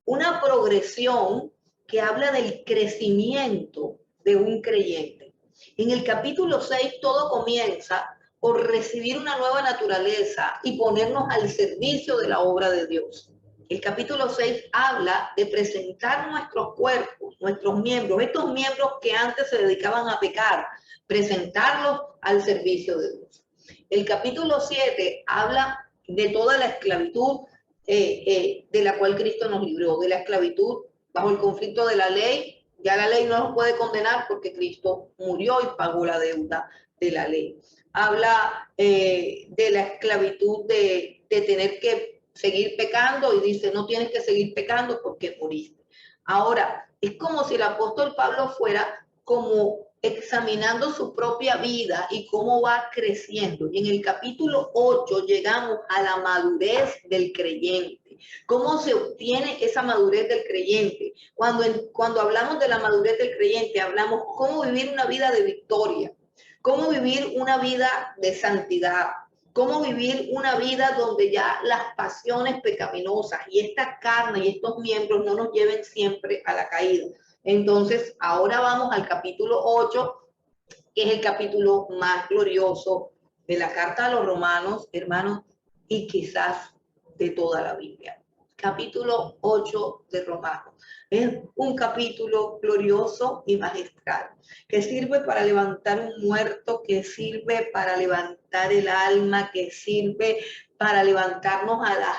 una progresión que habla del crecimiento de un creyente. En el capítulo 6 todo comienza por recibir una nueva naturaleza y ponernos al servicio de la obra de Dios. El capítulo 6 habla de presentar nuestros cuerpos, nuestros miembros, estos miembros que antes se dedicaban a pecar, presentarlos al servicio de Dios. El capítulo 7 habla de toda la esclavitud de la cual Cristo nos libró, de la esclavitud bajo el conflicto de la ley. Ya la ley no nos puede condenar porque Cristo murió y pagó la deuda de la ley. Habla de la esclavitud de tener que seguir pecando y dice, no tienes que seguir pecando porque moriste. Ahora, es como si el apóstol Pablo fuera como examinando su propia vida y cómo va creciendo. Y en el capítulo 8 llegamos a la madurez del creyente. ¿Cómo se obtiene esa madurez del creyente? Cuando hablamos de la madurez del creyente, hablamos cómo vivir una vida de victoria, cómo vivir una vida de santidad, cómo vivir una vida donde ya las pasiones pecaminosas y esta carne y estos miembros no nos lleven siempre a la caída. Entonces, ahora vamos al capítulo 8, que es el capítulo más glorioso de la carta a los romanos, hermanos, y quizás de toda la Biblia. Capítulo 8 de Romanos. Es un capítulo glorioso y magistral, que sirve para levantar un muerto, que sirve para levantar el alma, que sirve para levantarnos a las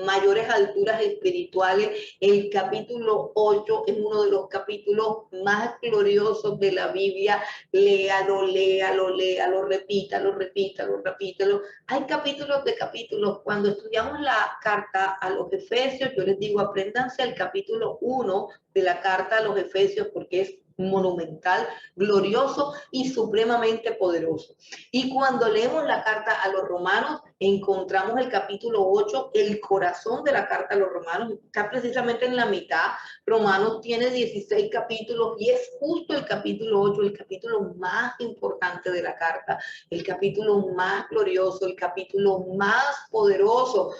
mayores alturas espirituales. El capítulo 8 es uno de los capítulos más gloriosos de la Biblia. Léalo, léalo, léalo, repítalo, repítalo, repítalo. Hay capítulos de capítulos. Cuando estudiamos la carta a los Efesios, yo les digo, apréndanse el capítulo 1 de la carta a los Efesios porque es monumental, glorioso y supremamente poderoso. Y cuando leemos la carta a los romanos, encontramos el capítulo 8, el corazón de la carta a los romanos, está precisamente en la mitad. Romanos tiene 16 capítulos y es justo el capítulo 8, el capítulo más importante de la carta, el capítulo más glorioso, el capítulo más poderoso.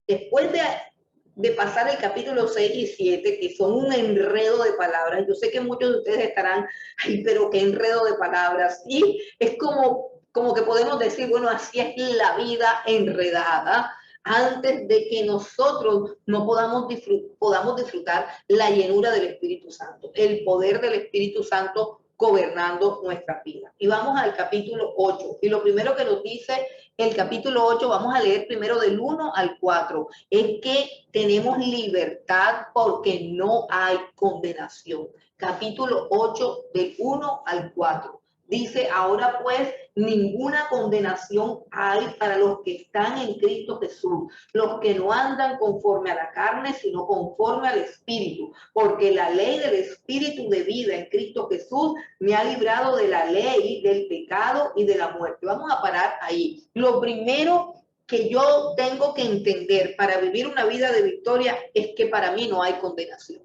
Después de pasar el capítulo 6 y 7, que son un enredo de palabras, yo sé que muchos de ustedes estarán, ay, pero qué enredo de palabras, y es como que podemos decir, bueno, así es la vida enredada, antes de que nosotros no podamos disfrutar la llenura del Espíritu Santo, el poder del Espíritu Santo gobernando nuestras vidas. Y vamos al capítulo 8, y lo primero que nos dice el capítulo 8, vamos a leer primero del 1 al 4, es que tenemos libertad porque no hay condenación. Capítulo 8, del 1 al 4. Dice, ahora pues, ninguna condenación hay para los que están en Cristo Jesús, los que no andan conforme a la carne, sino conforme al Espíritu, porque la ley del Espíritu de vida en Cristo Jesús me ha librado de la ley, del pecado y de la muerte. Vamos a parar ahí. Lo primero que yo tengo que entender para vivir una vida de victoria es que para mí no hay condenación.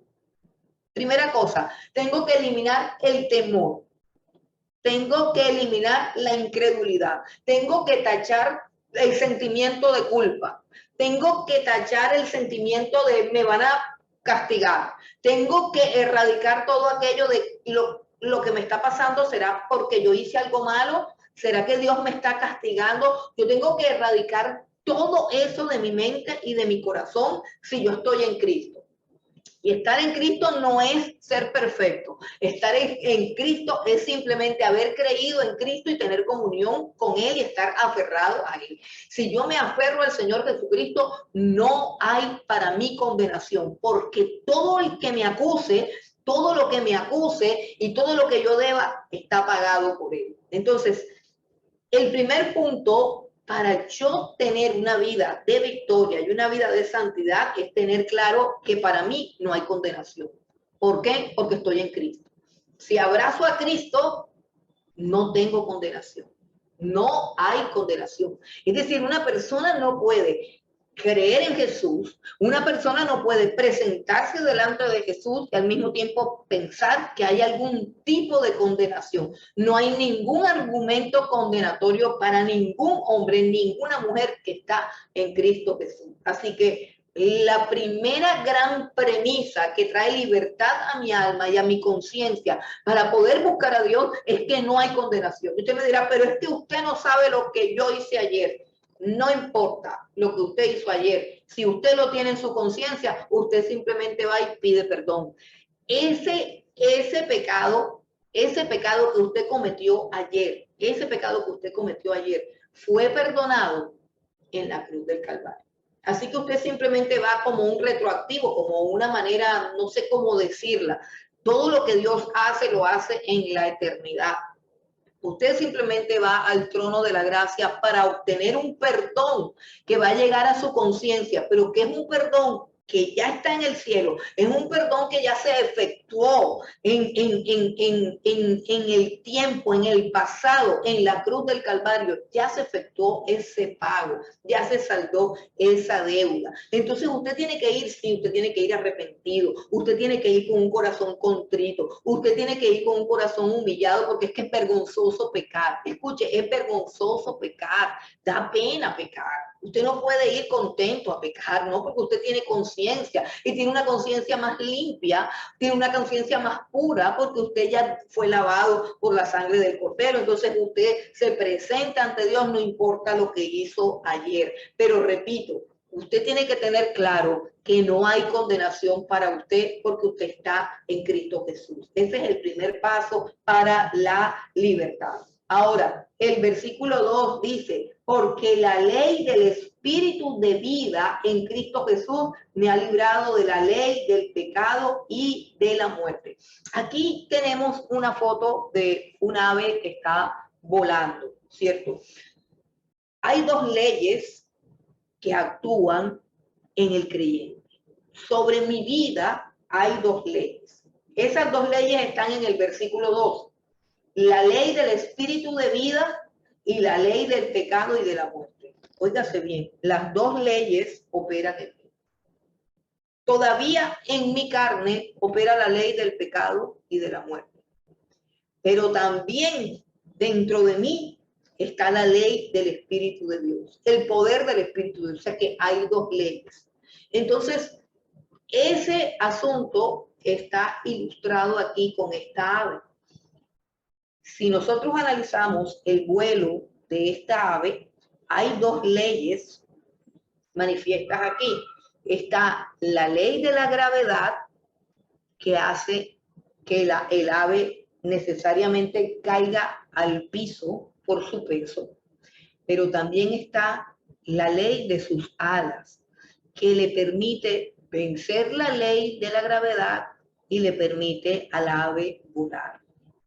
Primera cosa, tengo que eliminar el temor. Tengo que eliminar la incredulidad. Tengo que tachar el sentimiento de culpa. Tengo que tachar el sentimiento de me van a castigar. Tengo que erradicar todo aquello de lo que me está pasando. ¿Será porque yo hice algo malo? ¿Será que Dios me está castigando? Yo tengo que erradicar todo eso de mi mente y de mi corazón si yo estoy en Cristo. Y estar en Cristo no es ser perfecto. Estar en Cristo es simplemente haber creído en Cristo y tener comunión con Él y estar aferrado a Él. Si yo me aferro al Señor Jesucristo, no hay para mí condenación, porque todo el que me acuse, todo lo que me acuse y todo lo que yo deba está pagado por Él. Entonces, el primer punto para yo tener una vida de victoria y una vida de santidad es tener claro que para mí no hay condenación. ¿Por qué? Porque estoy en Cristo. Si abrazo a Cristo, no tengo condenación. No hay condenación. Es decir, una persona no puede creer en Jesús, una persona no puede presentarse delante de Jesús y al mismo tiempo pensar que hay algún tipo de condenación. No hay ningún argumento condenatorio para ningún hombre, ninguna mujer que está en Cristo Jesús. Así que la primera gran premisa que trae libertad a mi alma y a mi conciencia para poder buscar a Dios es que no hay condenación. Usted me dirá, pero es que usted no sabe lo que yo hice ayer. No importa lo que usted hizo ayer. Si usted lo tiene en su conciencia, usted simplemente va y pide perdón. Ese pecado que usted cometió ayer, ese pecado que usted cometió ayer, fue perdonado en la cruz del Calvario. Así que usted simplemente va como un retroactivo, como una manera, no sé cómo decirla. Todo lo que Dios hace, lo hace en la eternidad. Usted simplemente va al trono de la gracia para obtener un perdón que va a llegar a su conciencia, pero que es un perdón que ya está en el cielo, es un perdón que ya se efectuó en el tiempo, en el pasado, en la cruz del Calvario, ya se efectuó ese pago, ya se saldó esa deuda. Entonces usted tiene que ir, sí, usted tiene que ir arrepentido, usted tiene que ir con un corazón contrito, usted tiene que ir con un corazón humillado, porque es que es vergonzoso pecar. Escuche, es vergonzoso pecar, da pena pecar. Usted no puede ir contento a pecar, ¿no? Porque usted tiene conciencia y tiene una conciencia más limpia, tiene una conciencia más pura, porque usted ya fue lavado por la sangre del Cordero. Entonces usted se presenta ante Dios, no importa lo que hizo ayer. Pero repito, usted tiene que tener claro que no hay condenación para usted porque usted está en Cristo Jesús. Ese es el primer paso para la libertad. Ahora, el versículo 2 dice, porque la ley del Espíritu de vida en Cristo Jesús me ha librado de la ley, del pecado y de la muerte. Aquí tenemos una foto de un ave que está volando, ¿cierto? Hay dos leyes que actúan en el creyente. Sobre mi vida hay dos leyes. Esas dos leyes están en el versículo 2. La ley del espíritu de vida y la ley del pecado y de la muerte. Óigase bien, las dos leyes operan en mí. Todavía en mi carne opera la ley del pecado y de la muerte. Pero también dentro de mí está la ley del Espíritu de Dios, el poder del Espíritu de Dios. O sea que hay dos leyes. Entonces, ese asunto está ilustrado aquí con esta ave. Si nosotros analizamos el vuelo de esta ave, hay dos leyes manifiestas aquí. Está la ley de la gravedad, que hace que el ave necesariamente caiga al piso por su peso, pero también está la ley de sus alas, que le permite vencer la ley de la gravedad y le permite al ave volar.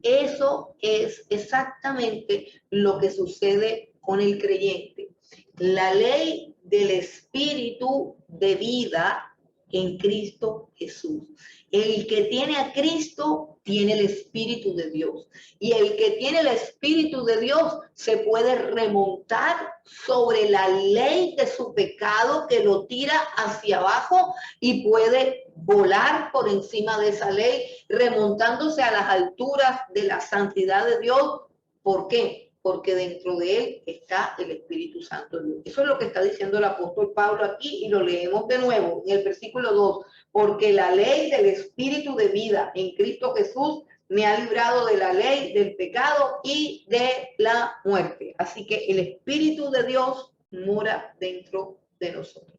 Eso es exactamente lo que sucede con el creyente. La ley del espíritu de vida en Cristo Jesús. El que tiene a Cristo tiene el Espíritu de Dios. Y el que tiene el Espíritu de Dios se puede remontar sobre la ley de su pecado que lo tira hacia abajo y puede volar por encima de esa ley, remontándose a las alturas de la santidad de Dios. ¿Por qué? Porque dentro de él está el Espíritu Santo de Dios. Eso es lo que está diciendo el apóstol Pablo aquí y lo leemos de nuevo en el versículo 2. Porque la ley del Espíritu de vida en Cristo Jesús me ha librado de la ley, del pecado y de la muerte. Así que el Espíritu de Dios mora dentro de nosotros.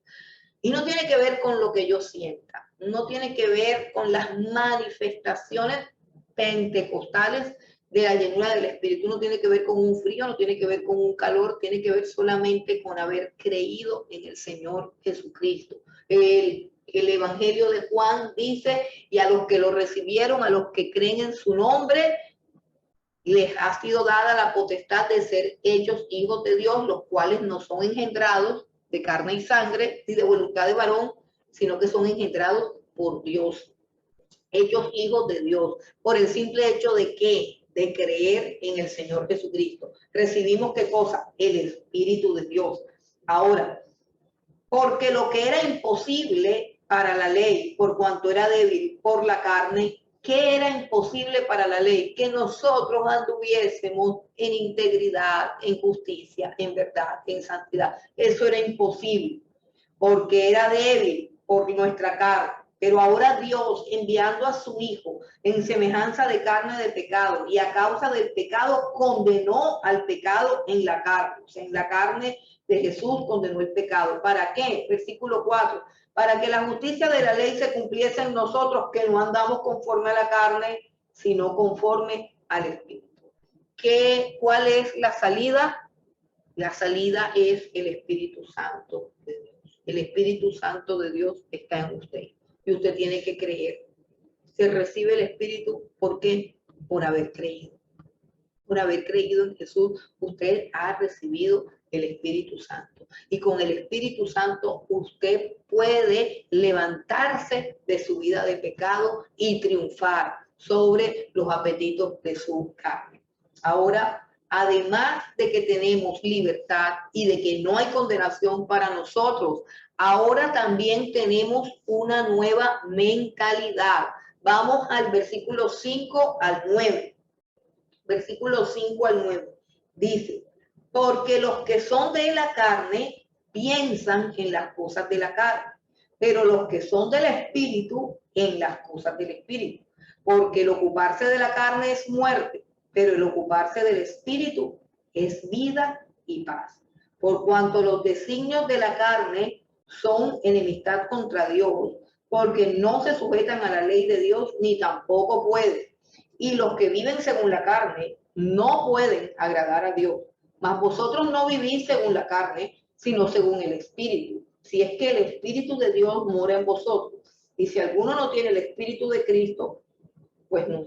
Y no tiene que ver con lo que yo sienta, no tiene que ver con las manifestaciones pentecostales de la llenura del Espíritu, no tiene que ver con un frío, no tiene que ver con un calor, tiene que ver solamente con haber creído en el Señor Jesucristo. El Evangelio de Juan dice, y a los que lo recibieron, a los que creen en su nombre, les ha sido dada la potestad de ser hechos hijos de Dios, los cuales no son engendrados de carne y sangre, ni de voluntad de varón, sino que son engendrados por Dios, hechos hijos de Dios, por el simple hecho de que de creer en el Señor Jesucristo. Recibimos ¿qué cosa? El Espíritu de Dios. Ahora, porque lo que era imposible para la ley, por cuanto era débil por la carne, ¿qué era imposible para la ley? Que nosotros anduviésemos en integridad, en justicia, en verdad, en santidad. Eso era imposible, porque era débil por nuestra carne. Pero ahora Dios, enviando a su Hijo en semejanza de carne de pecado, y a causa del pecado condenó al pecado en la carne. O sea, en la carne de Jesús condenó el pecado. ¿Para qué? Versículo 4. Para que la justicia de la ley se cumpliese en nosotros, que no andamos conforme a la carne, sino conforme al Espíritu. ¿Cuál es la salida? La salida es el Espíritu Santo de Dios. El Espíritu Santo de Dios está en usted. Y usted tiene que creer. Se recibe el Espíritu, ¿por qué? Por haber creído. Por haber creído en Jesús, usted ha recibido el Espíritu Santo. Y con el Espíritu Santo usted puede levantarse de su vida de pecado y triunfar sobre los apetitos de su carne. Ahora, además de que tenemos libertad y de que no hay condenación para nosotros, ahora también tenemos una nueva mentalidad. Vamos al versículo 5 al 9. Versículo 5 al 9. Dice, porque los que son de la carne piensan en las cosas de la carne, pero los que son del Espíritu en las cosas del Espíritu. Porque el ocuparse de la carne es muerte, pero el ocuparse del Espíritu es vida y paz. Por cuanto los designios de la carne son enemistad contra Dios, porque no se sujetan a la ley de Dios, ni tampoco pueden. Y los que viven según la carne no pueden agradar a Dios. Mas vosotros no vivís según la carne, sino según el Espíritu. Si es que el Espíritu de Dios mora en vosotros. Y si alguno no tiene el Espíritu de Cristo, pues no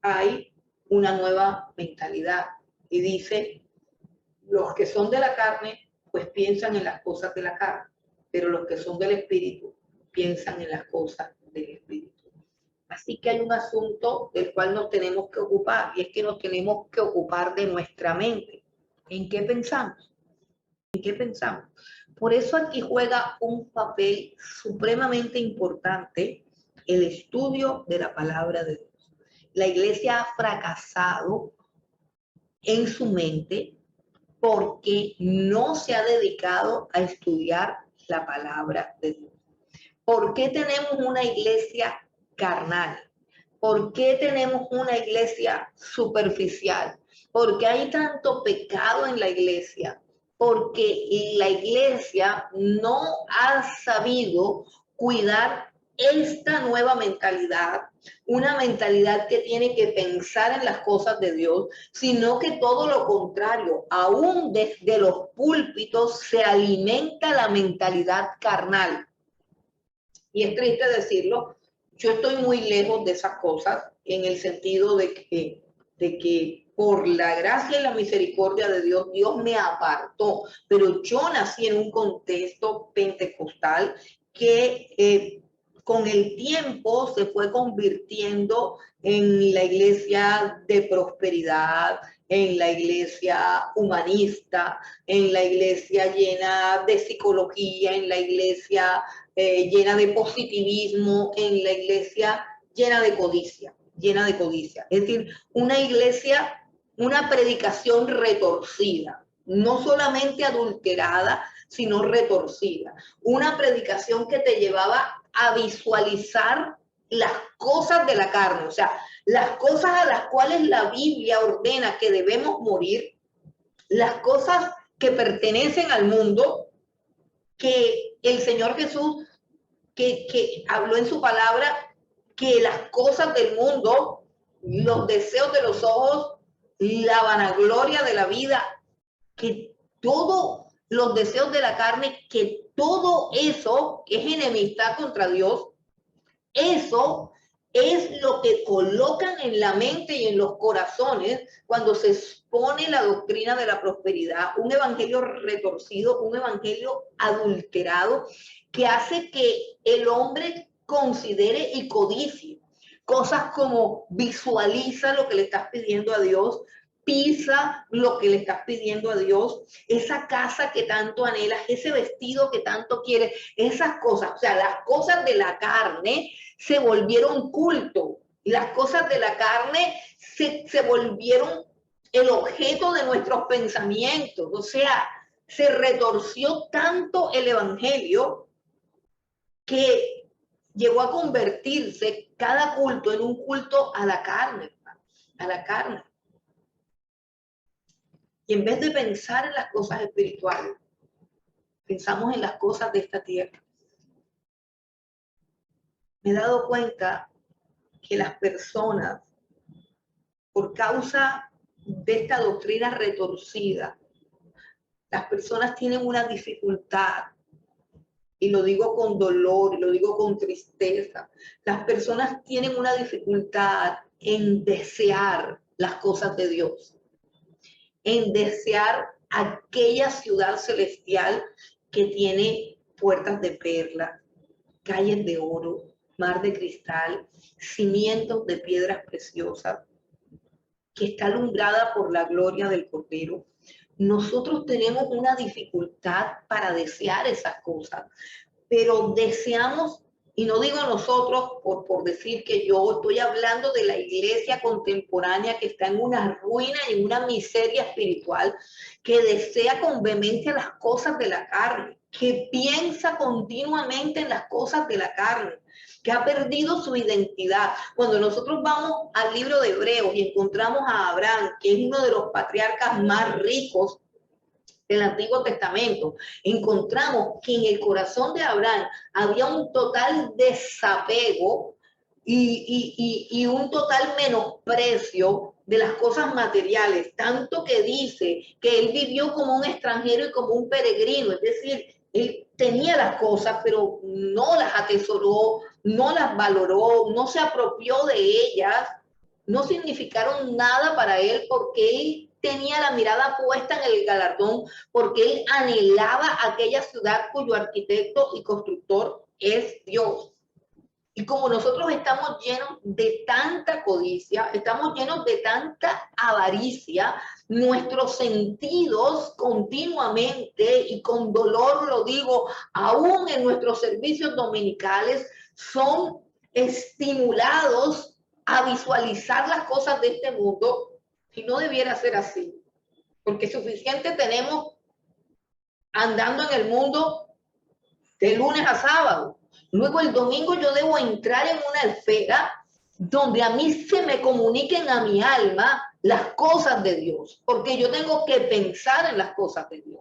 hay una nueva mentalidad. Y dice, los que son de la carne, pues piensan en las cosas de la carne. Pero los que son del Espíritu, piensan en las cosas del Espíritu. Así que hay un asunto del cual nos tenemos que ocupar, y es que nos tenemos que ocupar de nuestra mente. ¿En qué pensamos? ¿En qué pensamos? Por eso aquí juega un papel supremamente importante el estudio de la palabra de Dios. La iglesia ha fracasado en su mente porque no se ha dedicado a estudiar la palabra de Dios. ¿Por qué tenemos una iglesia carnal? ¿Por qué tenemos una iglesia superficial? ¿Por qué hay tanto pecado en la iglesia? Porque la iglesia no ha sabido cuidar esta nueva mentalidad, una mentalidad que tiene que pensar en las cosas de Dios, sino que todo lo contrario, aún desde los púlpitos se alimenta la mentalidad carnal. Y es triste decirlo, yo estoy muy lejos de esas cosas en el sentido de que por la gracia y la misericordia de Dios, Dios me apartó, pero yo nací en un contexto pentecostal que con el tiempo se fue convirtiendo en la iglesia de prosperidad, en la iglesia humanista, en la iglesia llena de psicología, en la iglesia llena de positivismo, en la iglesia llena de codicia, llena de codicia. Es decir, una iglesia, una predicación retorcida, no solamente adulterada, sino retorcida. Una predicación que te llevaba a visualizar las cosas de la carne, o sea, las cosas a las cuales la Biblia ordena que debemos morir, las cosas que pertenecen al mundo, que el Señor Jesús que habló en su palabra que las cosas del mundo, los deseos de los ojos, la vanagloria de la vida, que todos los deseos de la carne, que todo eso es enemistad contra Dios, eso es lo que colocan en la mente y en los corazones cuando se expone la doctrina de la prosperidad, un evangelio retorcido, un evangelio adulterado que hace que el hombre considere y codicie cosas como visualiza lo que le estás pidiendo a Dios, pisa lo que le estás pidiendo a Dios, esa casa que tanto anhelas, ese vestido que tanto quieres, esas cosas, o sea, las cosas de la carne se volvieron culto. Las cosas de la carne se volvieron el objeto de nuestros pensamientos. O sea, se retorció tanto el evangelio que llegó a convertirse cada culto en un culto a la carne, a la carne. Y en vez de pensar en las cosas espirituales, pensamos en las cosas de esta tierra. Me he dado cuenta que las personas, por causa de esta doctrina retorcida, las personas tienen una dificultad, y lo digo con dolor, y lo digo con tristeza, las personas tienen una dificultad en desear las cosas de Dios, en desear aquella ciudad celestial que tiene puertas de perla, calles de oro, mar de cristal, cimientos de piedras preciosas, que está alumbrada por la gloria del Cordero. Nosotros tenemos una dificultad para desear esas cosas, pero deseamos, y no digo nosotros por decir que yo estoy hablando de la iglesia contemporánea que está en una ruina y en una miseria espiritual, que desea con vehemencia las cosas de la carne, que piensa continuamente en las cosas de la carne, que ha perdido su identidad. Cuando nosotros vamos al libro de Hebreos y encontramos a Abraham, que es uno de los patriarcas más ricos del Antiguo Testamento, encontramos que en el corazón de Abraham había un total desapego y un total menosprecio de las cosas materiales, tanto que dice que él vivió como un extranjero y como un peregrino, es decir, él tenía las cosas, pero no las atesoró, no las valoró, no se apropió de ellas, no significaron nada para él porque él tenía la mirada puesta en el galardón, porque él anhelaba aquella ciudad cuyo arquitecto y constructor es Dios. Y como nosotros estamos llenos de tanta codicia, estamos llenos de tanta avaricia, nuestros sentidos continuamente, y con dolor lo digo, aún en nuestros servicios dominicales, son estimulados a visualizar las cosas de este mundo, y no debiera ser así, porque suficiente tenemos andando en el mundo de lunes a sábado. Luego el domingo yo debo entrar en una esfera donde a mí se me comuniquen a mi alma las cosas de Dios, porque yo tengo que pensar en las cosas de Dios,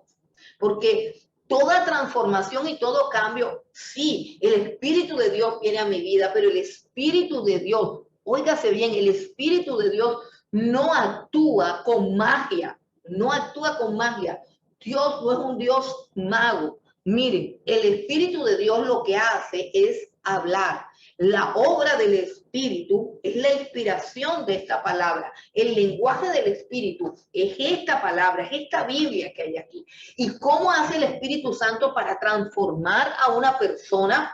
porque toda transformación y todo cambio, sí, el Espíritu de Dios viene a mi vida, pero el Espíritu de Dios, óigase bien, el Espíritu de Dios no actúa con magia, no actúa con magia. Dios no es un Dios mago. Miren, el Espíritu de Dios lo que hace es hablar. La obra del Espíritu es la inspiración de esta palabra. El lenguaje del Espíritu es esta palabra, es esta Biblia que hay aquí. ¿Y cómo hace el Espíritu Santo para transformar a una persona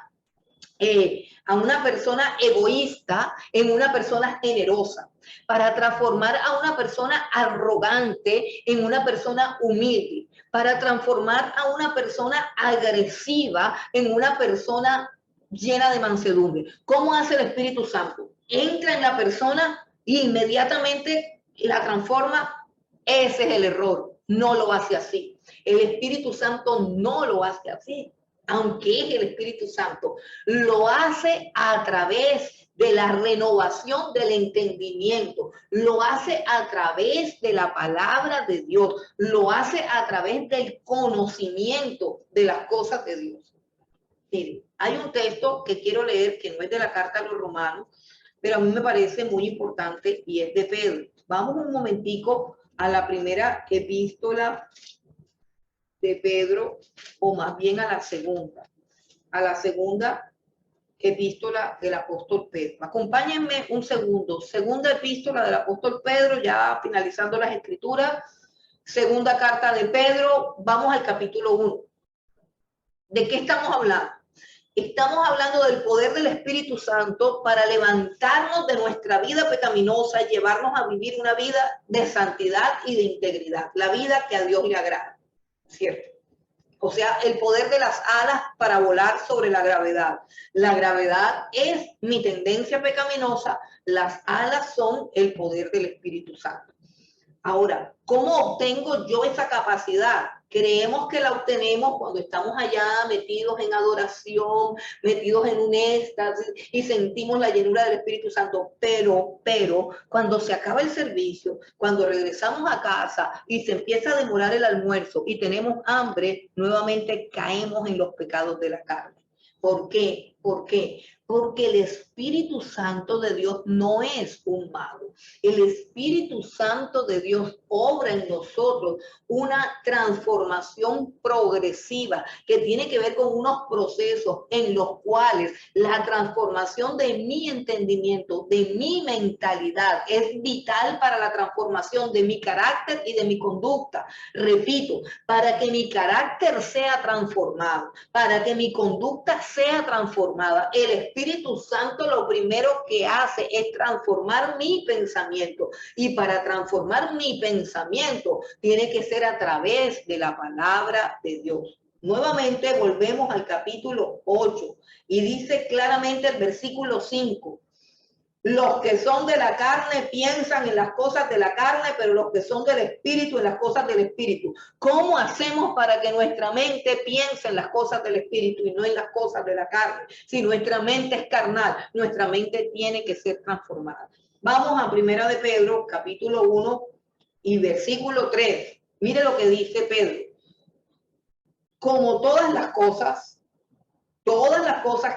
egoísta en una persona generosa, para transformar a una persona arrogante en una persona humilde, para transformar a una persona agresiva en una persona llena de mansedumbre? ¿Cómo hace el Espíritu Santo? Entra en la persona e inmediatamente la transforma. Ese es el error. No lo hace así. El Espíritu Santo no lo hace así, aunque es el Espíritu Santo, lo hace a través de la renovación del entendimiento, lo hace a través de la palabra de Dios, lo hace a través del conocimiento de las cosas de Dios. Miren, hay un texto que quiero leer que no es de la carta a los romanos, pero a mí me parece muy importante y es de Pedro. Vamos un momentico a la primera epístola de Pedro, o más bien a la segunda epístola del apóstol Pedro. Acompáñenme un segundo. Segunda epístola del apóstol Pedro, ya finalizando las escrituras. Segunda carta de Pedro, vamos al capítulo 1. ¿De qué estamos hablando? Estamos hablando del poder del Espíritu Santo para levantarnos de nuestra vida pecaminosa y llevarnos a vivir una vida de santidad y de integridad, la vida que a Dios le agrada, ¿cierto? O sea, el poder de las alas para volar sobre la gravedad. La gravedad es mi tendencia pecaminosa, las alas son el poder del Espíritu Santo. Ahora, ¿cómo obtengo yo esa capacidad? Creemos que la obtenemos cuando estamos allá metidos en adoración, metidos en un éxtasis y sentimos la llenura del Espíritu Santo. Pero, cuando se acaba el servicio, cuando regresamos a casa y se empieza a demorar el almuerzo y tenemos hambre, nuevamente caemos en los pecados de la carne. ¿Por qué? ¿Por qué? Porque el Espíritu Santo de Dios no es un mago. El Espíritu Santo de Dios obra en nosotros una transformación progresiva que tiene que ver con unos procesos en los cuales la transformación de mi entendimiento, de mi mentalidad, es vital para la transformación de mi carácter y de mi conducta. Repito, para que mi carácter sea transformado, para que mi conducta sea transformada, el Espíritu Santo lo primero que hace es transformar mi pensamiento, y para transformar mi pensamiento tiene que ser a través de la palabra de Dios. Nuevamente volvemos al capítulo 8 y dice claramente el versículo 5: los que son de la carne piensan en las cosas de la carne, pero los que son del Espíritu en las cosas del Espíritu. ¿Cómo hacemos para que nuestra mente piense en las cosas del Espíritu y no en las cosas de la carne? Si nuestra mente es carnal, nuestra mente tiene que ser transformada. Vamos a Primera de Pedro, capítulo 1 y versículo 3. Mire lo que dice Pedro: como todas las cosas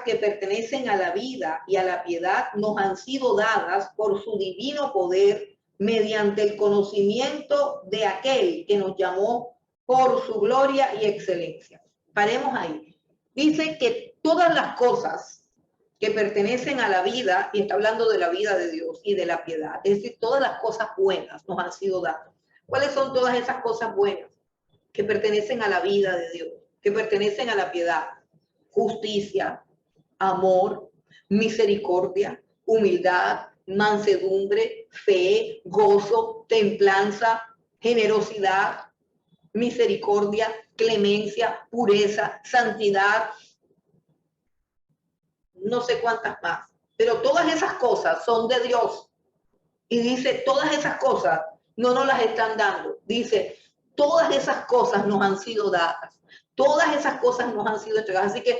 que pertenecen a la vida y a la piedad nos han sido dadas por su divino poder, mediante el conocimiento de aquel que nos llamó por su gloria y excelencia. Paremos ahí. Dice que todas las cosas que pertenecen a la vida, y está hablando de la vida de Dios y de la piedad, es decir, todas las cosas buenas nos han sido dadas. ¿Cuáles son todas esas cosas buenas que pertenecen a la vida de Dios, que pertenecen a la piedad? Justicia, amor, misericordia, humildad, mansedumbre, fe, gozo, templanza, generosidad, misericordia, clemencia, pureza, santidad, no sé cuántas más. Pero todas esas cosas son de Dios. Y dice, todas esas cosas no nos las están dando. Dice, todas esas cosas nos han sido dadas. Todas esas cosas nos han sido entregadas. Así que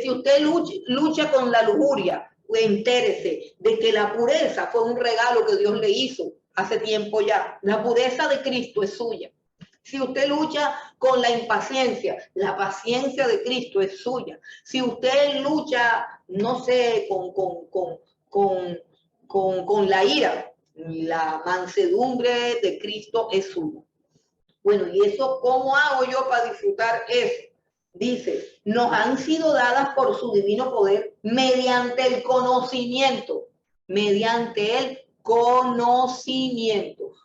si usted lucha con la lujuria, entérese de que la pureza fue un regalo que Dios le hizo hace tiempo ya. La pureza de Cristo es suya. Si usted lucha con la impaciencia, la paciencia de Cristo es suya. Si usted lucha, no sé, con la ira, la mansedumbre de Cristo es suya. Bueno, ¿y eso cómo hago yo para disfrutar eso? Dice, nos han sido dadas por su divino poder mediante el conocimiento, mediante el conocimiento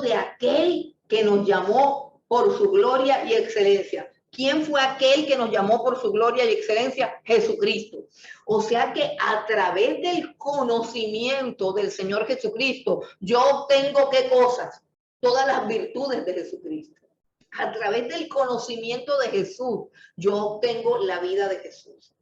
de aquel que nos llamó por su gloria y excelencia. ¿Quién fue aquel que nos llamó por su gloria y excelencia? Jesucristo. O sea que a través del conocimiento del Señor Jesucristo, yo obtengo ¿qué cosas? Todas las virtudes de Jesucristo. A través del conocimiento de Jesús, yo obtengo la vida de Jesús.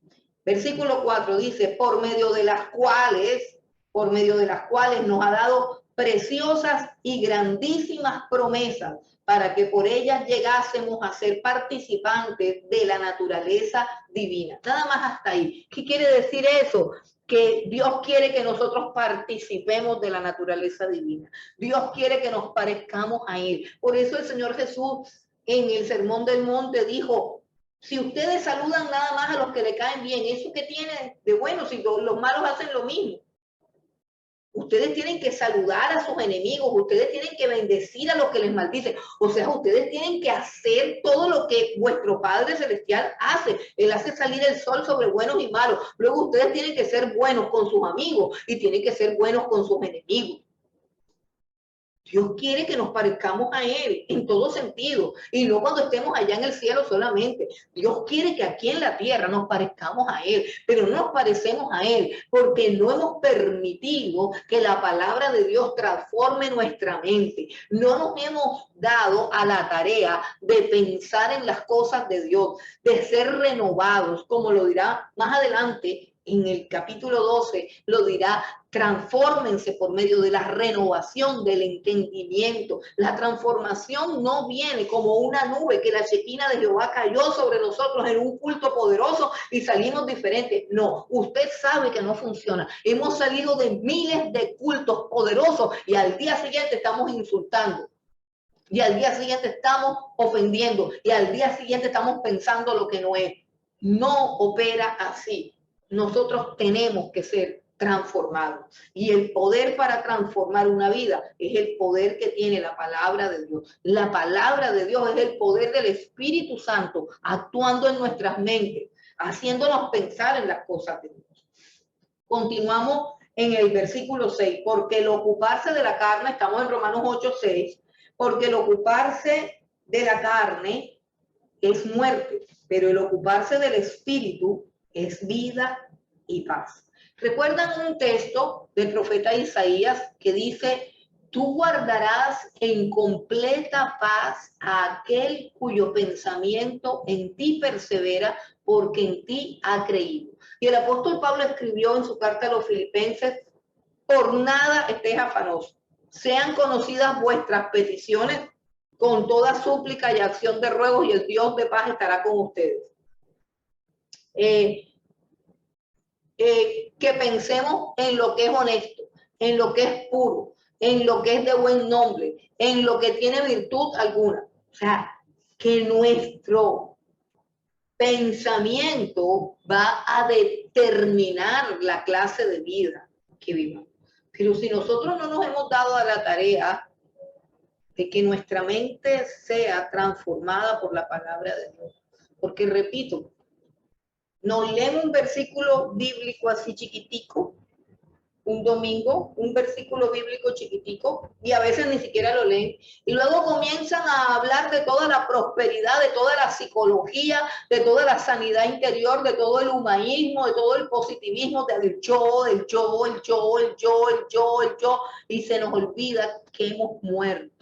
Versículo 4 dice, por medio de las cuales nos ha dado preciosas y grandísimas promesas para que por ellas llegásemos a ser participantes de la naturaleza divina. Nada más hasta ahí. ¿Qué quiere decir eso? Que Dios quiere que nosotros participemos de la naturaleza divina. Dios quiere que nos parezcamos a Él. Por eso el Señor Jesús en el Sermón del Monte dijo, si ustedes saludan nada más a los que le caen bien, ¿eso qué tiene de bueno? Si los malos hacen lo mismo. Ustedes tienen que saludar a sus enemigos, ustedes tienen que bendecir a los que les maldicen. O sea, ustedes tienen que hacer todo lo que vuestro Padre Celestial hace. Él hace salir el sol sobre buenos y malos. Luego ustedes tienen que ser buenos con sus amigos y tienen que ser buenos con sus enemigos. Dios quiere que nos parezcamos a Él en todo sentido y no cuando estemos allá en el cielo solamente. Dios quiere que aquí en la tierra nos parezcamos a Él, pero no nos parecemos a Él porque no hemos permitido que la palabra de Dios transforme nuestra mente. No nos hemos dado a la tarea de pensar en las cosas de Dios, de ser renovados, como lo dirá más adelante. En el capítulo 12 lo dirá, transfórmense por medio de la renovación del entendimiento. La transformación no viene como una nube que la Shekinah de Jehová cayó sobre nosotros en un culto poderoso y salimos diferentes. No, usted sabe que no funciona. Hemos salido de miles de cultos poderosos y al día siguiente estamos insultando. Y al día siguiente estamos ofendiendo. Y al día siguiente estamos pensando lo que no es. No opera así. Nosotros tenemos que ser transformados. Y el poder para transformar una vida es el poder que tiene la palabra de Dios. La palabra de Dios es el poder del Espíritu Santo actuando en nuestras mentes, haciéndonos pensar en las cosas de Dios. Continuamos en el versículo 6, porque el ocuparse de la carne, estamos en Romanos 8, 6, porque el ocuparse de la carne es muerte, pero el ocuparse del Espíritu es vida y paz. ¿Recuerdan un texto del profeta Isaías que dice, tú guardarás en completa paz a aquel cuyo pensamiento en ti persevera porque en ti ha creído? Y el apóstol Pablo escribió en su carta a los Filipenses, por nada estéis afanosos, sean conocidas vuestras peticiones con toda súplica y acción de ruegos y el Dios de paz estará con ustedes. Que pensemos en lo que es honesto, en lo que es puro, en lo que es de buen nombre, en lo que tiene virtud alguna. O sea, que nuestro pensamiento va a determinar la clase de vida que vivamos. Pero si nosotros no nos hemos dado a la tarea de que nuestra mente sea transformada por la palabra de Dios, porque repito, nos leemos un versículo bíblico así chiquitico un domingo, un versículo bíblico chiquitico, y a veces ni siquiera lo leen. Y luego comienzan a hablar de toda la prosperidad, de toda la psicología, de toda la sanidad interior, de todo el humanismo, de todo el positivismo, del yo, el yo, el yo, el yo, el yo, el yo, y se nos olvida que hemos muerto,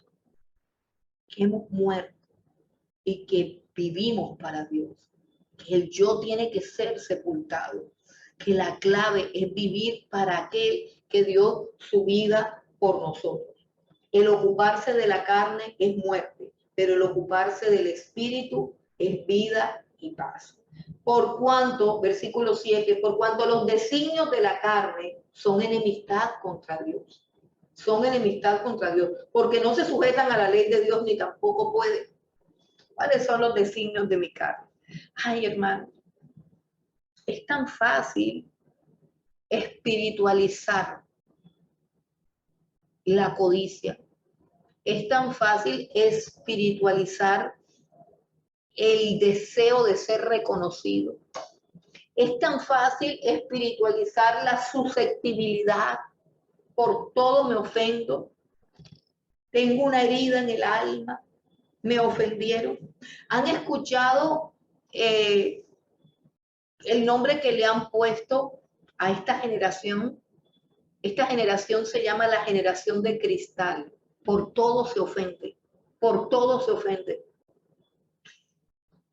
y que vivimos para Dios, que el yo tiene que ser sepultado, que la clave es vivir para aquel que dio su vida por nosotros. El ocuparse de la carne es muerte, pero el ocuparse del espíritu es vida y paz. Por cuanto, versículo 7, por cuanto los designios de la carne son enemistad contra Dios. Son enemistad contra Dios, porque no se sujetan a la ley de Dios ni tampoco pueden. ¿Cuáles son los designios de mi carne? Ay, hermano, es tan fácil espiritualizar la codicia. Es tan fácil espiritualizar el deseo de ser reconocido. Es tan fácil espiritualizar la susceptibilidad. Por todo me ofendo. Tengo una herida en el alma. Me ofendieron. ¿Han escuchado el nombre que le han puesto a esta generación? Esta generación se llama la generación de cristal. Por todo se ofende. Por todo se ofende.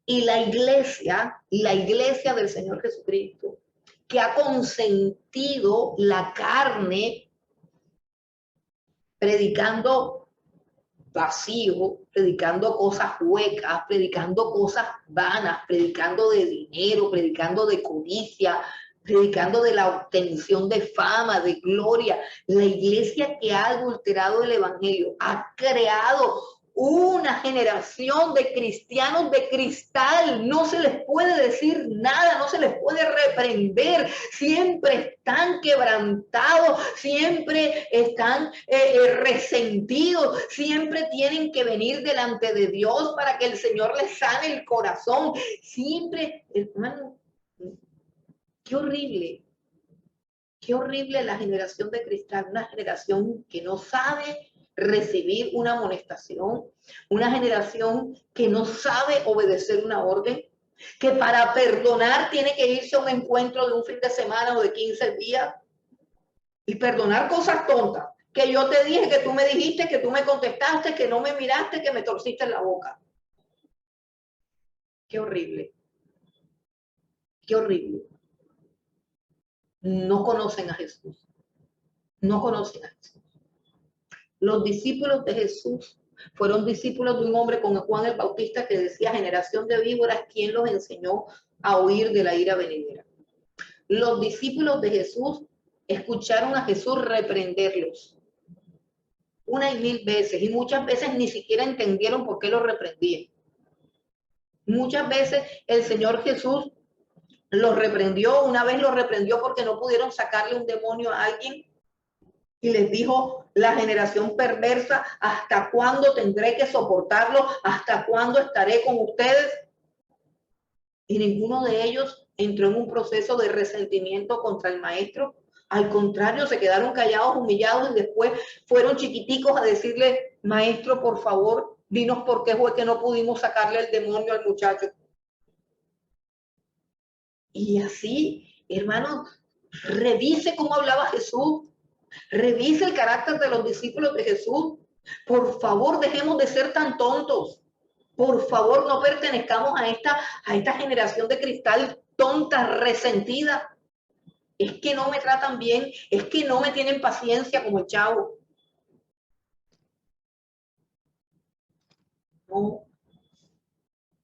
Y la iglesia del Señor Jesucristo, que ha consentido la carne, predicando vacío, predicando cosas huecas, predicando cosas vanas, predicando de dinero, predicando de codicia, predicando de la obtención de fama, de gloria. La iglesia que ha adulterado el evangelio ha creado una generación de cristianos de cristal. No se les puede decir nada, no se les puede reprender. Siempre están quebrantados, siempre están resentidos, siempre tienen que venir delante de Dios para que el Señor les sane el corazón. Siempre, hermano, qué horrible la generación de cristal, una generación que no sabe recibir una amonestación, una generación que no sabe obedecer una orden, que para perdonar tiene que irse a un encuentro de un fin de semana o de 15 días y perdonar cosas tontas, que yo te dije, que tú me dijiste, que tú me contestaste, que no me miraste, que me torciste en la boca. Qué horrible. Qué horrible. No conocen a Jesús. No conocen a Jesús. Los discípulos de Jesús fueron discípulos de un hombre como Juan el Bautista que decía: generación de víboras, ¿quién los enseñó a huir de la ira venidera? Los discípulos de Jesús escucharon a Jesús reprenderlos una y mil veces, y muchas veces ni siquiera entendieron por qué los reprendían. Muchas veces el Señor Jesús los reprendió. Una vez los reprendió porque no pudieron sacarle un demonio a alguien y les dijo: la generación perversa, ¿hasta cuándo tendré que soportarlo? ¿Hasta cuándo estaré con ustedes? Y ninguno de ellos entró en un proceso de resentimiento contra el maestro. Al contrario, se quedaron callados, humillados, y después fueron chiquiticos a decirle: maestro, por favor, dinos por qué fue que no pudimos sacarle el demonio al muchacho. Y así, hermano, revise cómo hablaba Jesús. Revise el carácter de los discípulos de Jesús. Por favor, dejemos de ser tan tontos. Por favor, no pertenezcamos a esta generación de cristal tonta, resentida. Es que no me tratan bien, es que no me tienen paciencia como el chavo. No,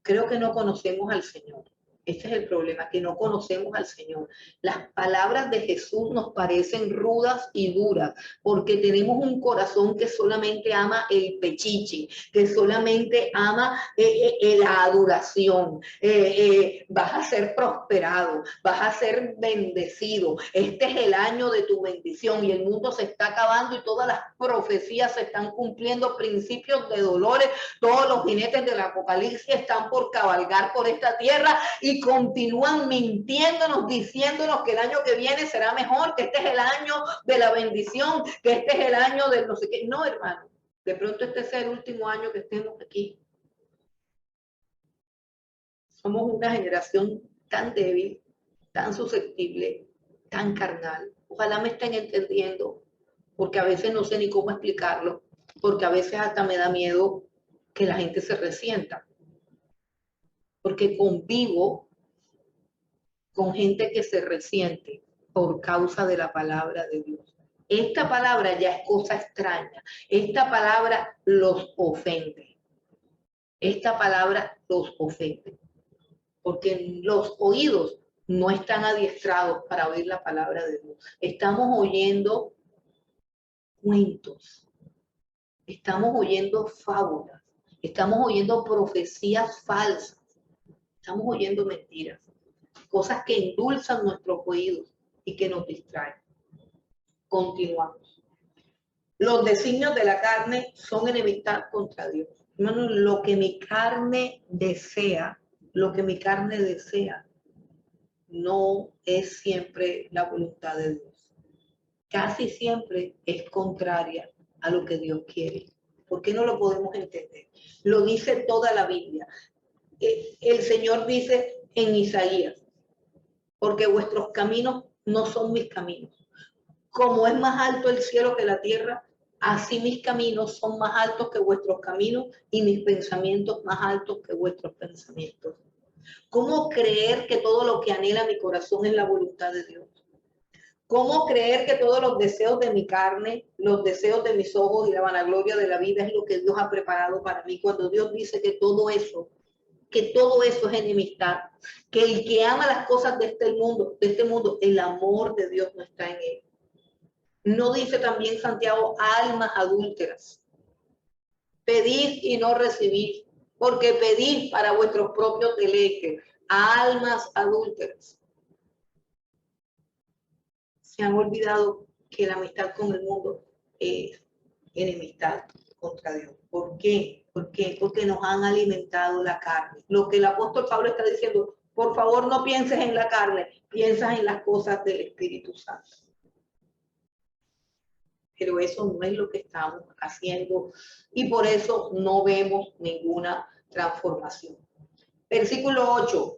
creo que no conocemos al Señor. Este es el problema, que no conocemos al Señor. Las palabras de Jesús nos parecen rudas y duras, porque tenemos un corazón que solamente ama el pechiche, que solamente ama la adoración. Vas a ser prosperado, vas a ser bendecido. Este es el año de tu bendición, y el mundo se está acabando y todas las profecías se están cumpliendo, principios de dolores. Todos los jinetes del apocalipsis están por cabalgar por esta tierra, y y continúan mintiéndonos, diciéndonos que el año que viene será mejor, que este es el año de la bendición, que este es el año del no sé qué. No, hermano, de pronto este sea el último año que estemos aquí. Somos una generación tan débil, tan susceptible, tan carnal. Ojalá me estén entendiendo, porque a veces no sé ni cómo explicarlo, porque a veces hasta me da miedo que la gente se resienta, porque convivo con gente que se resiente por causa de la palabra de Dios. Esta palabra ya es cosa extraña, esta palabra los ofende, esta palabra los ofende, porque los oídos no están adiestrados para oír la palabra de Dios. Estamos oyendo cuentos, estamos oyendo fábulas, estamos oyendo profecías falsas, estamos oyendo mentiras, cosas que endulzan nuestros oídos y que nos distraen. Continuamos. Los designios de la carne son enemistad contra Dios. Hermano, lo que mi carne desea, no es siempre la voluntad de Dios. Casi siempre es contraria a lo que Dios quiere. ¿Por qué no lo podemos entender? Lo dice toda la Biblia. El Señor dice en Isaías, porque vuestros caminos no son mis caminos. Como es más alto el cielo que la tierra, así mis caminos son más altos que vuestros caminos y mis pensamientos más altos que vuestros pensamientos. ¿Cómo creer que todo lo que anhela mi corazón es la voluntad de Dios? ¿Cómo creer que todos los deseos de mi carne, los deseos de mis ojos y la vanagloria de la vida es lo que Dios ha preparado para mí? Cuando Dios dice que todo eso es enemistad, que el que ama las cosas de este mundo, el amor de Dios no está en él. ¿No dice también Santiago, almas adúlteras? Pedid y no recibid, porque pedid para vuestros propios deleites, almas adúlteras. Se han olvidado que la amistad con el mundo es enemistad contra Dios. ¿Por qué? Porque nos han alimentado la carne. Lo que el apóstol Pablo está diciendo, por favor no pienses en la carne, piensas en las cosas del Espíritu Santo. Pero eso no es lo que estamos haciendo y por eso no vemos ninguna transformación. Versículo 8,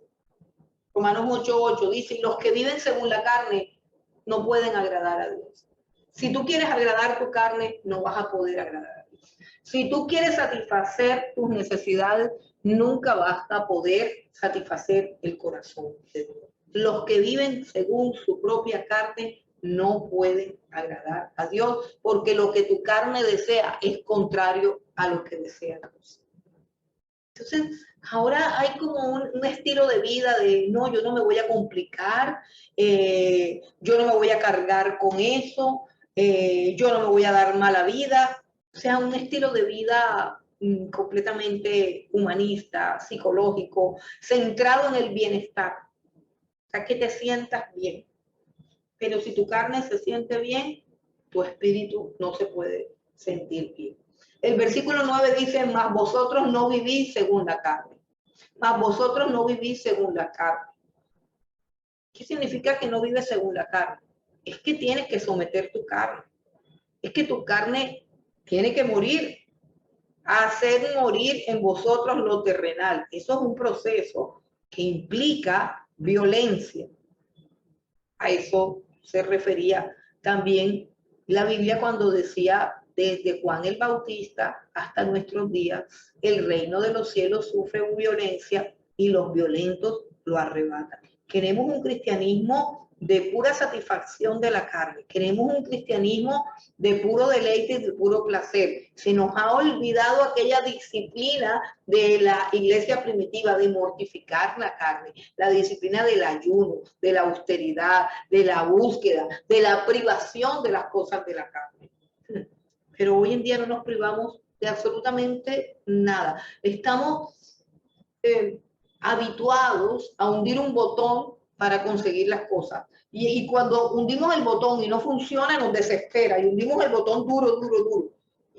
Romanos 8:8 dice, los que viven según la carne no pueden agradar a Dios. Si tú quieres agradar tu carne, no vas a poder agradar a Dios. Si tú quieres satisfacer tus necesidades, nunca vas a poder satisfacer el corazón de Dios. Los que viven según su propia carne no pueden agradar a Dios, porque lo que tu carne desea es contrario a lo que desea Dios. Entonces, ahora hay como un estilo de vida de, no, yo no me voy a complicar, yo no me voy a cargar con eso, yo no me voy a dar mala vida. O sea, un estilo de vida completamente humanista, psicológico, centrado en el bienestar. O sea, que te sientas bien. Pero si tu carne se siente bien, tu espíritu no se puede sentir bien. El versículo 9 dice, mas vosotros no vivís según la carne. Mas vosotros no vivís según la carne. ¿Qué significa que no vives según la carne? Es que tienes que someter tu carne. Es que tu carne tiene que morir. Hacer morir en vosotros lo terrenal. Eso es un proceso que implica violencia. A eso se refería también la Biblia cuando decía desde Juan el Bautista hasta nuestros días, el reino de los cielos sufre violencia y los violentos lo arrebatan. Queremos un cristianismo de pura satisfacción de la carne, queremos un cristianismo de puro deleite y de puro placer. Se nos ha olvidado aquella disciplina de la iglesia primitiva de mortificar la carne, la disciplina del ayuno, de la austeridad, de la búsqueda, de la privación de las cosas de la carne. Pero hoy en día no nos privamos de absolutamente nada. Estamos habituados a hundir un botón para conseguir las cosas. Y cuando hundimos el botón y no funciona, nos desespera. Y hundimos el botón duro.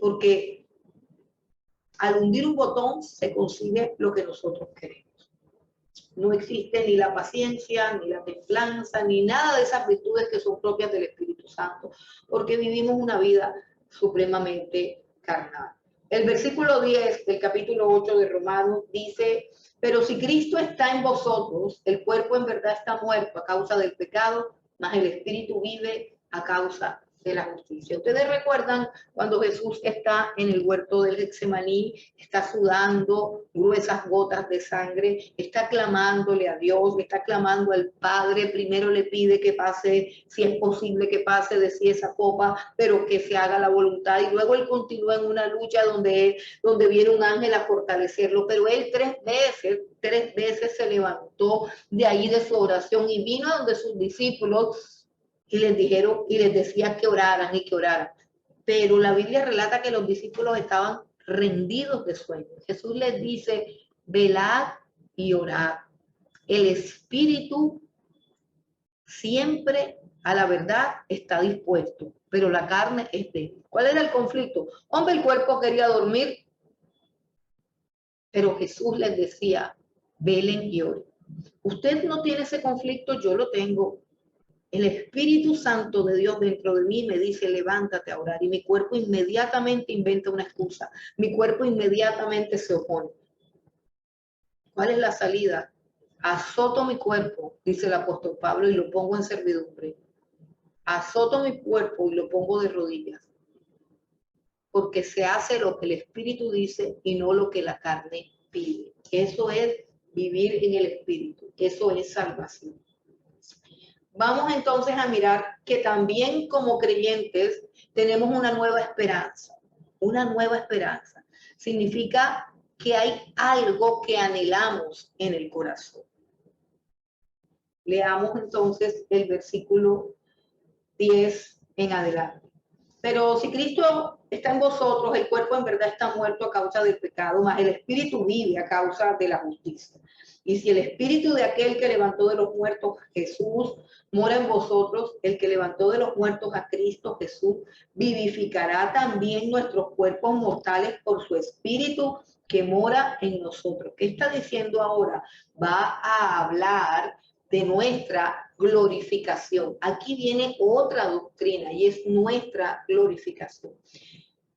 Porque al hundir un botón se consigue lo que nosotros queremos. no existe ni la paciencia, ni la templanza, ni nada de esas virtudes que son propias del Espíritu Santo, porque vivimos una vida supremamente carnal. El versículo 10 del capítulo 8 de Romanos dice: pero si Cristo está en vosotros, el cuerpo en verdad está muerto a causa del pecado, mas el espíritu vive a causa de la justicia. Ustedes recuerdan cuando Jesús está en el huerto del Getsemaní, está sudando gruesas gotas de sangre, está clamándole a Dios, está clamando al Padre. Primero le pide que pase, si es posible que pase de sí esa copa, pero que se haga la voluntad. Y luego él continúa en una lucha donde viene un ángel a fortalecerlo, pero él tres veces se levantó de ahí de su oración y vino a donde sus discípulos y les dijeron y les decía que oraran y que oraran. Pero la Biblia relata que los discípulos estaban rendidos de sueño. Jesús les dice: velad y orad. El espíritu siempre a la verdad está dispuesto, pero la carne es débil. ¿Cuál era el conflicto? Hombre, el cuerpo quería dormir, pero Jesús les decía: velen y oren. Usted no tiene ese conflicto, yo lo tengo. El Espíritu Santo de Dios dentro de mí me dice: levántate a orar, y mi cuerpo inmediatamente inventa una excusa, mi cuerpo inmediatamente se opone. ¿Cuál es la salida? Azoto mi cuerpo, dice el apóstol Pablo, y lo pongo en servidumbre. Azoto mi cuerpo y lo pongo de rodillas, porque se hace lo que el Espíritu dice y no lo que la carne pide. Eso es vivir en el Espíritu, eso es salvación. Vamos entonces a mirar que también como creyentes tenemos una nueva esperanza. Una nueva esperanza significa que hay algo que anhelamos en el corazón. Leamos entonces el versículo 10 en adelante. Pero si Cristo está en vosotros, el cuerpo en verdad está muerto a causa del pecado, mas el espíritu vive a causa de la justicia. Y si el espíritu de aquel que levantó de los muertos Jesús mora en vosotros, el que levantó de los muertos a Cristo Jesús vivificará también nuestros cuerpos mortales por su espíritu que mora en nosotros. ¿Qué está diciendo ahora? Va a hablar de nuestra glorificación. Aquí viene otra doctrina y es nuestra glorificación.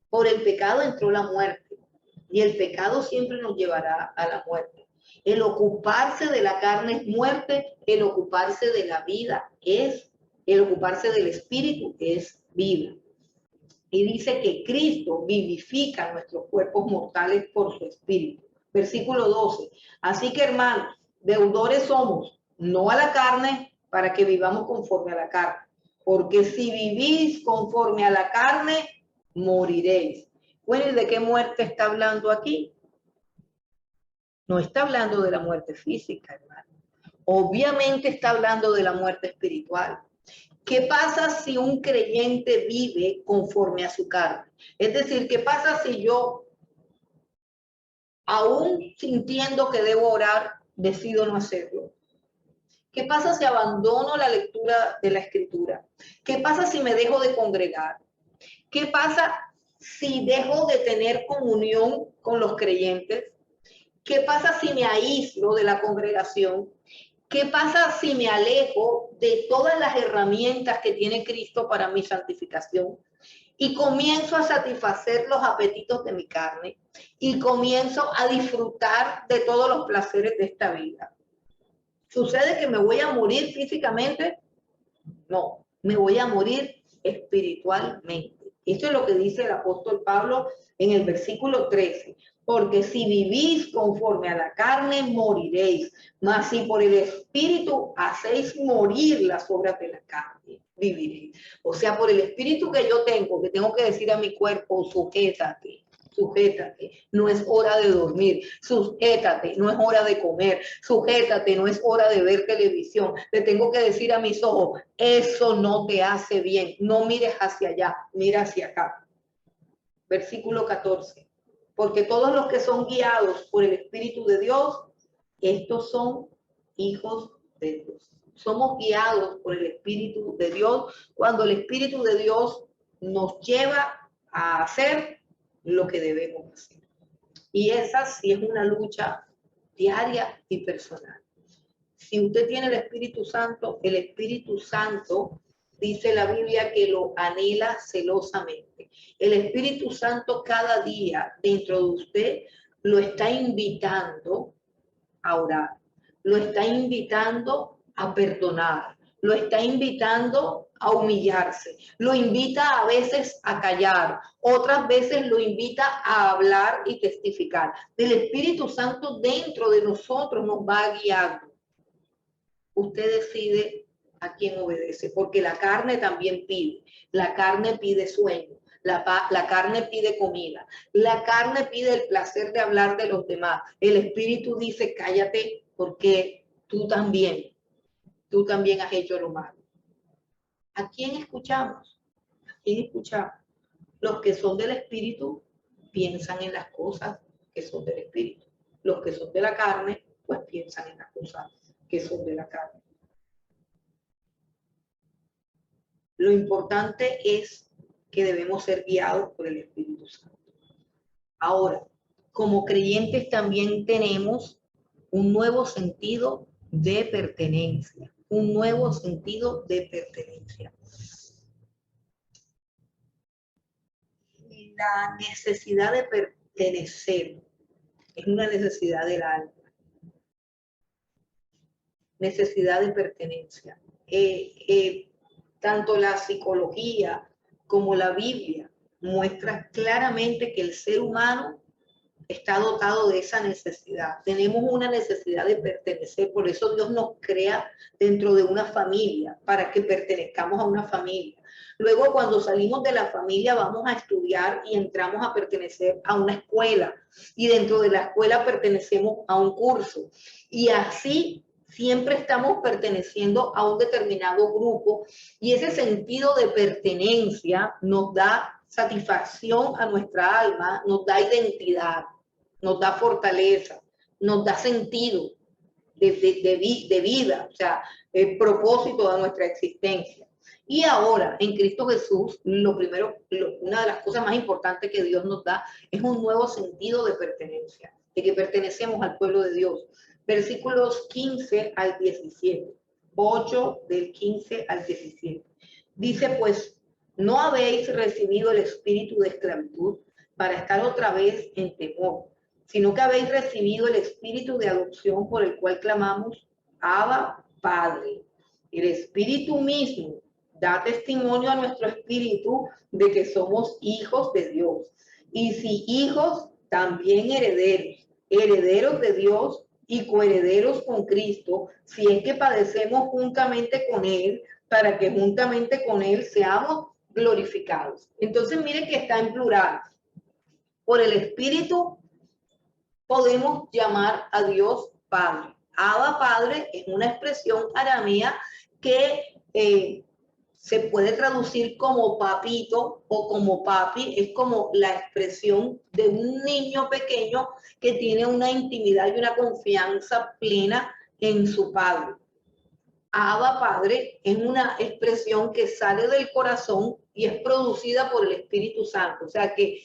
Por el pecado entró la muerte y el pecado siempre nos llevará a la muerte. El ocuparse de la carne es muerte, el ocuparse de la vida es, el ocuparse del espíritu es vida. Y dice que Cristo vivifica nuestros cuerpos mortales por su espíritu. Versículo 12. Así que, hermanos, deudores somos, no a la carne, para que vivamos conforme a la carne. Porque si vivís conforme a la carne, moriréis. Bueno, ¿y de qué muerte está hablando aquí? No está hablando de la muerte física, hermano. Obviamente está hablando de la muerte espiritual. ¿Qué pasa si un creyente vive conforme a su carne? Es decir, ¿qué pasa si yo, aún sintiendo que debo orar, decido no hacerlo? ¿Qué pasa si abandono la lectura de la escritura? ¿Qué pasa si me dejo de congregar? ¿Qué pasa si dejo de tener comunión con los creyentes? ¿Qué pasa si me aíslo de la congregación? ¿Qué pasa si me alejo de todas las herramientas que tiene Cristo para mi santificación y comienzo a satisfacer los apetitos de mi carne y comienzo a disfrutar de todos los placeres de esta vida? ¿Sucede que me voy a morir físicamente? No, me voy a morir espiritualmente. Esto es lo que dice el apóstol Pablo en el versículo 13. Porque si vivís conforme a la carne, moriréis. Mas si por el espíritu hacéis morir las obras de la carne, viviréis. O sea, por el espíritu que yo tengo, que tengo que decir a mi cuerpo: sujétate. Sujétate, no es hora de dormir. Sujétate, no es hora de comer. Sujétate, no es hora de ver televisión. Le tengo que decir a mis ojos: eso no te hace bien. No mires hacia allá, mira hacia acá. Versículo 14. Porque todos los que son guiados por el Espíritu de Dios, estos son hijos de Dios. Somos guiados por el Espíritu de Dios cuando el Espíritu de Dios nos lleva a hacer lo que debemos hacer. Y esa sí es una lucha diaria y personal. Si usted tiene el Espíritu Santo, dice la Biblia que lo anhela celosamente. El Espíritu Santo cada día dentro de usted lo está invitando a orar, lo está invitando a perdonar, lo está invitando a humillarse, lo invita a veces a callar, otras veces lo invita a hablar y testificar. El Espíritu Santo dentro de nosotros nos va guiando. Usted decide a quién obedece, porque la carne también pide. La carne pide sueño, la carne pide comida, la carne pide el placer de hablar de los demás. El Espíritu dice, cállate, porque tú también has hecho lo malo. ¿A quién escuchamos? ¿A quién escuchamos? Los que son del Espíritu piensan en las cosas que son del Espíritu. Los que son de la carne, pues piensan en las cosas que son de la carne. Lo importante es que debemos ser guiados por el Espíritu Santo. Ahora, como creyentes también tenemos un nuevo sentido de pertenencia, un nuevo sentido de pertenencia. La necesidad de pertenecer es una necesidad del alma. Necesidad de pertenencia. Tanto la psicología como la Biblia muestra claramente que el ser humano está dotado de esa necesidad. Tenemos una necesidad de pertenecer, por eso Dios nos crea dentro de una familia, para que pertenezcamos a una familia. Luego, cuando salimos de la familia, vamos a estudiar y entramos a pertenecer a una escuela. Y dentro de la escuela pertenecemos a un curso. Y así siempre estamos perteneciendo a un determinado grupo. Y ese sentido de pertenencia nos da satisfacción a nuestra alma, nos da identidad, nos da fortaleza, nos da sentido de vida, o sea, el propósito de nuestra existencia. Y ahora, en Cristo Jesús, una de las cosas más importantes que Dios nos da es un nuevo sentido de pertenencia, de que pertenecemos al pueblo de Dios. Versículos 15 al 17, 8 del 15 al 17. Dice, pues, ¿no habéis recibido el espíritu de esclavitud para estar otra vez en temor, sino que habéis recibido el espíritu de adopción por el cual clamamos, Abba, Padre? El Espíritu mismo da testimonio a nuestro espíritu de que somos hijos de Dios. Y si hijos, también herederos, herederos de Dios y coherederos con Cristo, si es que padecemos juntamente con Él, para que juntamente con Él seamos glorificados. Entonces, mire que está en plural. Por el Espíritu podemos llamar a Dios Padre. Abba Padre es una expresión aramea que se puede traducir como papito o como papi. Es como la expresión de un niño pequeño que tiene una intimidad y una confianza plena en su padre. Abba Padre es una expresión que sale del corazón y es producida por el Espíritu Santo. O sea que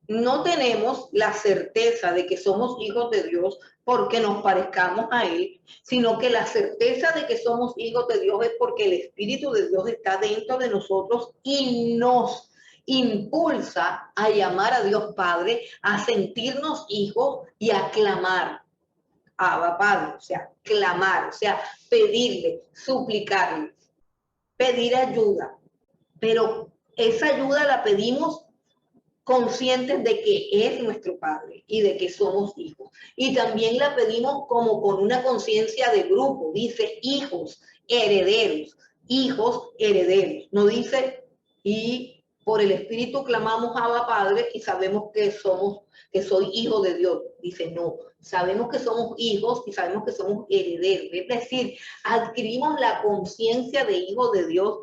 no tenemos la certeza de que somos hijos de Dios porque nos parezcamos a Él, sino que la certeza de que somos hijos de Dios es porque el Espíritu de Dios está dentro de nosotros y nos impulsa a llamar a Dios Padre, a sentirnos hijos y a clamar. Abba Padre, o sea, clamar, o sea, pedirle, suplicarle, pedir ayuda, pero esa ayuda la pedimos conscientes de que es nuestro Padre y de que somos hijos. Y también la pedimos como con una conciencia de grupo, dice hijos, herederos, no dice y por el Espíritu clamamos a Abba Padre y sabemos que soy hijo de Dios. Dice no, sabemos que somos hijos y sabemos que somos herederos. Es decir, adquirimos la conciencia de hijo de Dios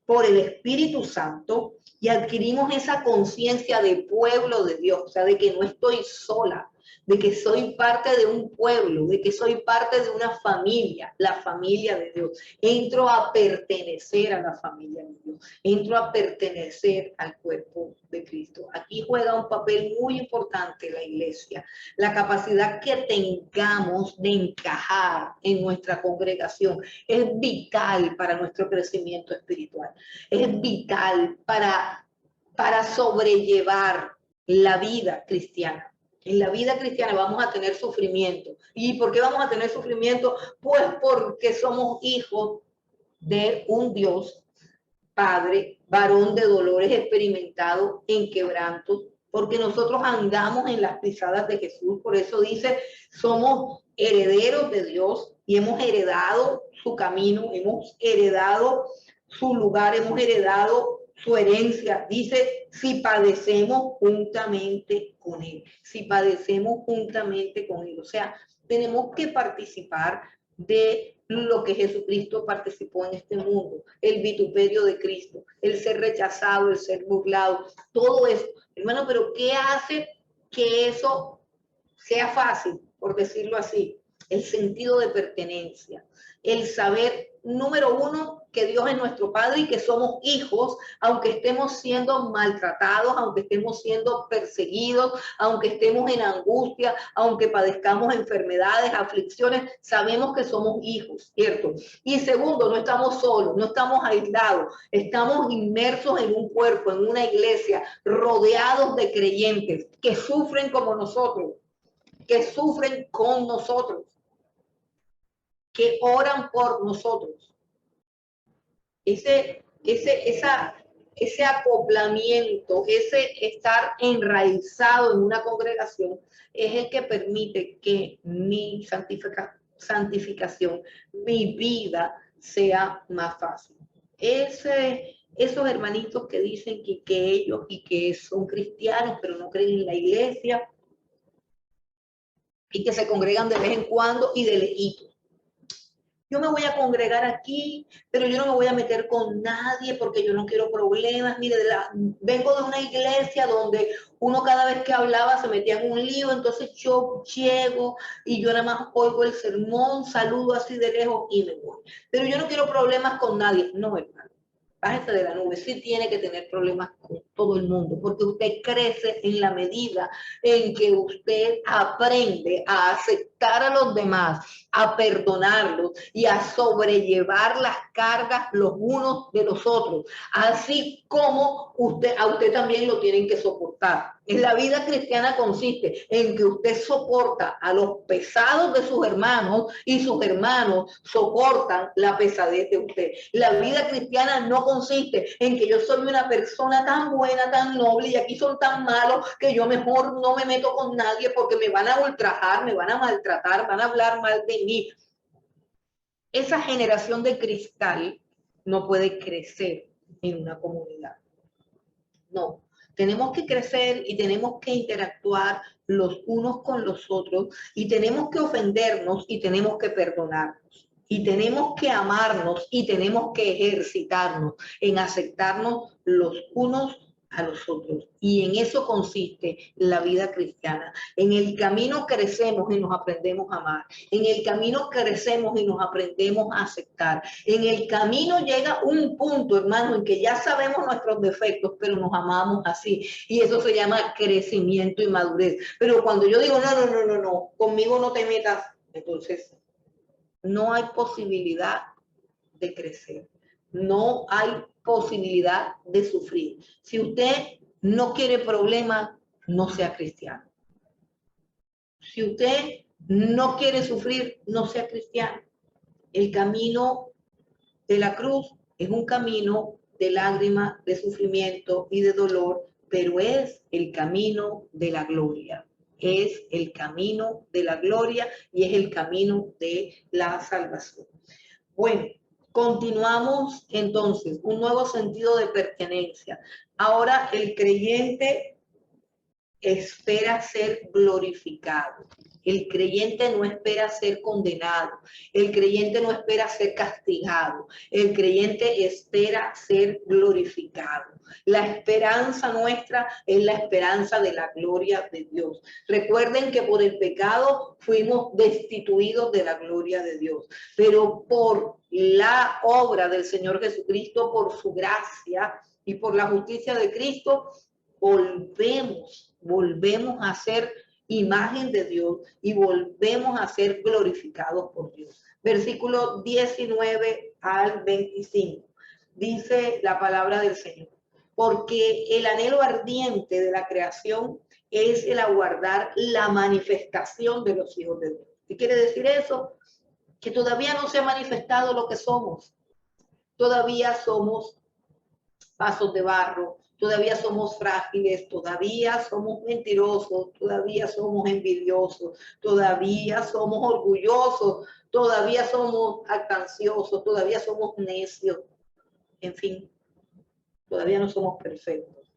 por el Espíritu Santo y adquirimos esa conciencia de pueblo de Dios, o sea, de que no estoy sola, de que soy parte de un pueblo, de que soy parte de una familia, la familia de Dios. Entro a pertenecer a la familia de Dios, entro a pertenecer al cuerpo de Cristo. Aquí juega un papel muy importante la iglesia, la capacidad que tengamos de encajar en nuestra congregación es vital para nuestro crecimiento espiritual, es vital para sobrellevar la vida cristiana. En la vida cristiana vamos a tener sufrimiento. ¿Y por qué vamos a tener sufrimiento? Pues porque somos hijos de un Dios Padre, varón de dolores, experimentado en quebrantos, porque nosotros andamos en las pisadas de Jesús. Por eso dice, somos herederos de Dios y hemos heredado su camino, hemos heredado su lugar, hemos heredado su herencia. Dice, si padecemos juntamente con él, si padecemos juntamente con él. O sea, tenemos que participar de lo que Jesucristo participó en este mundo, el vituperio de Cristo, el ser rechazado, el ser burlado, todo eso. Hermano, pero ¿qué hace que eso sea fácil, por decirlo así? El sentido de pertenencia, el saber, número uno, que Dios es nuestro Padre y que somos hijos, aunque estemos siendo maltratados, aunque estemos siendo perseguidos, aunque estemos en angustia, aunque padezcamos enfermedades, aflicciones, sabemos que somos hijos, ¿cierto? Y segundo, no estamos solos, no estamos aislados, estamos inmersos en un cuerpo, en una iglesia, rodeados de creyentes que sufren como nosotros, que sufren con nosotros, que oran por nosotros. Ese acoplamiento, ese estar enraizado en una congregación es el que permite que mi santificación, mi vida sea más fácil. Esos hermanitos que dicen que ellos y que son cristianos pero no creen en la iglesia y que se congregan de vez en cuando y de lejitos. Yo me voy a congregar aquí, pero yo no me voy a meter con nadie porque yo no quiero problemas. Mire, vengo de una iglesia donde uno cada vez que hablaba se metía en un lío, entonces yo llego y yo nada más oigo el sermón, saludo así de lejos y me voy. Pero yo no quiero problemas con nadie. No, hermano. Bájese de la nube, sí tiene que tener problemas con todo el mundo, porque usted crece en la medida en que usted aprende a aceptar a los demás, a perdonarlos y a sobrellevar las cargas los unos de los otros, así como a usted también lo tienen que soportar. En la vida cristiana consiste en que usted soporta a los pesados de sus hermanos y sus hermanos soportan la pesadez de usted. La vida cristiana no consiste en que yo soy una persona tan buena, tan noble y aquí son tan malos que yo mejor no me meto con nadie porque me van a ultrajar, me van a maltratar, van a hablar mal de mí. Esa generación de cristal no puede crecer en una comunidad. No, tenemos que crecer y tenemos que interactuar los unos con los otros y tenemos que ofendernos y tenemos que perdonarnos. Y tenemos que amarnos y tenemos que ejercitarnos en aceptarnos los unos a los otros. Y en eso consiste la vida cristiana. En el camino crecemos y nos aprendemos a amar. En el camino crecemos y nos aprendemos a aceptar. En el camino llega un punto, hermano, en que ya sabemos nuestros defectos, pero nos amamos así. Y eso se llama crecimiento y madurez. Pero cuando yo digo, no, conmigo no te metas, entonces no hay posibilidad de crecer. No hay posibilidad de sufrir. Si usted no quiere problemas, no sea cristiano. Si usted no quiere sufrir, no sea cristiano. El camino de la cruz es un camino de lágrimas, de sufrimiento y de dolor, pero es el camino de la gloria. Es el camino de la gloria y es el camino de la salvación. Bueno, continuamos entonces, un nuevo sentido de pertenencia. Ahora el creyente espera ser glorificado. El creyente no espera ser condenado. El creyente no espera ser castigado. El creyente espera ser glorificado. La esperanza nuestra es la esperanza de la gloria de Dios. Recuerden que por el pecado fuimos destituidos de la gloria de Dios, pero por la obra del Señor Jesucristo, por su gracia y por la justicia de Cristo, volvemos a ser imagen de Dios y volvemos a ser glorificados por Dios. Versículo 19 al 25. Dice la palabra del Señor: porque el anhelo ardiente de la creación es el aguardar la manifestación de los hijos de Dios. ¿Qué quiere decir eso? Que todavía no se ha manifestado lo que somos. Todavía somos vasos de barro, todavía somos frágiles, todavía somos mentirosos, todavía somos envidiosos, todavía somos orgullosos, todavía somos jactanciosos, todavía somos necios. En fin, todavía no somos perfectos.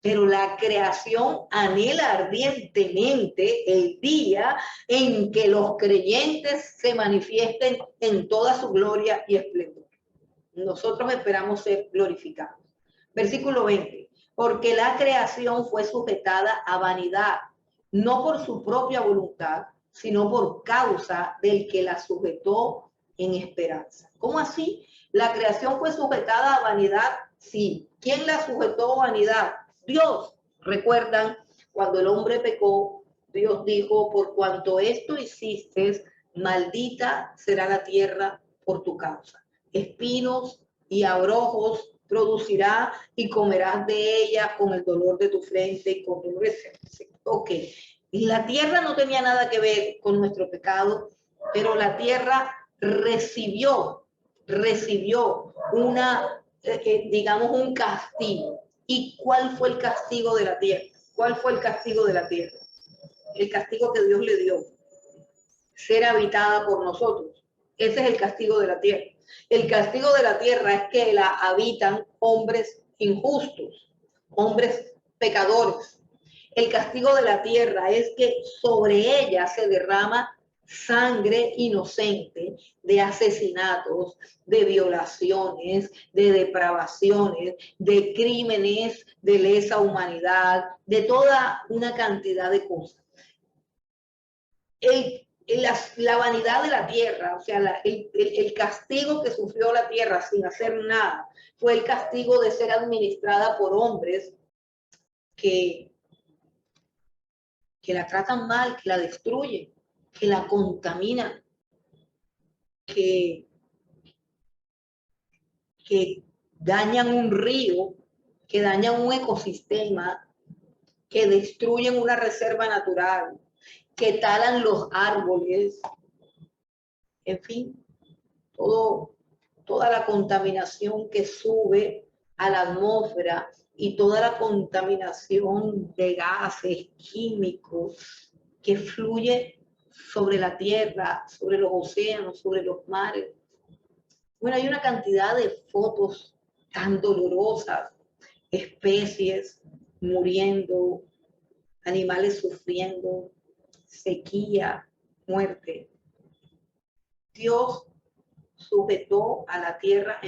Pero la creación anhela ardientemente el día en que los creyentes se manifiesten en toda su gloria y esplendor. Nosotros esperamos ser glorificados. Versículo 20. Porque la creación fue sujetada a vanidad, no por su propia voluntad, sino por causa del que la sujetó en esperanza. ¿Cómo así? La creación fue sujetada a vanidad. Sí. ¿Quién la sujetó a vanidad? Dios. ¿Recuerdan cuando el hombre pecó? Dios dijo: por cuanto esto hiciste, maldita será la tierra por tu causa. Espinos y abrojos producirá y comerás de ella con el dolor de tu frente y con dolor de... Ok, y la tierra no tenía nada que ver con nuestro pecado, pero la tierra recibió digamos, un castigo. ¿Y cuál fue el castigo de la tierra? ¿Cuál fue el castigo de la tierra? El castigo que Dios le dio: ser habitada por nosotros. Ese es el castigo de la tierra. El castigo de la tierra es que la habitan hombres injustos, hombres pecadores. El castigo de la tierra es que sobre ella se derrama sangre inocente de asesinatos, de violaciones, de depravaciones, de crímenes de lesa humanidad, de toda una cantidad de cosas. La vanidad de la tierra, o sea, el castigo que sufrió la tierra sin hacer nada, fue el castigo de ser administrada por hombres que la tratan mal, que la destruyen, que la contaminan, que dañan un río, que dañan un ecosistema, que destruyen una reserva natural, que talan los árboles, en fin, toda la contaminación que sube a la atmósfera y toda la contaminación de gases químicos que fluye sobre la tierra, sobre los océanos, sobre los mares. Bueno, hay una cantidad de fotos tan dolorosas, especies muriendo, animales sufriendo, sequía, muerte. Dios sujetó a la tierra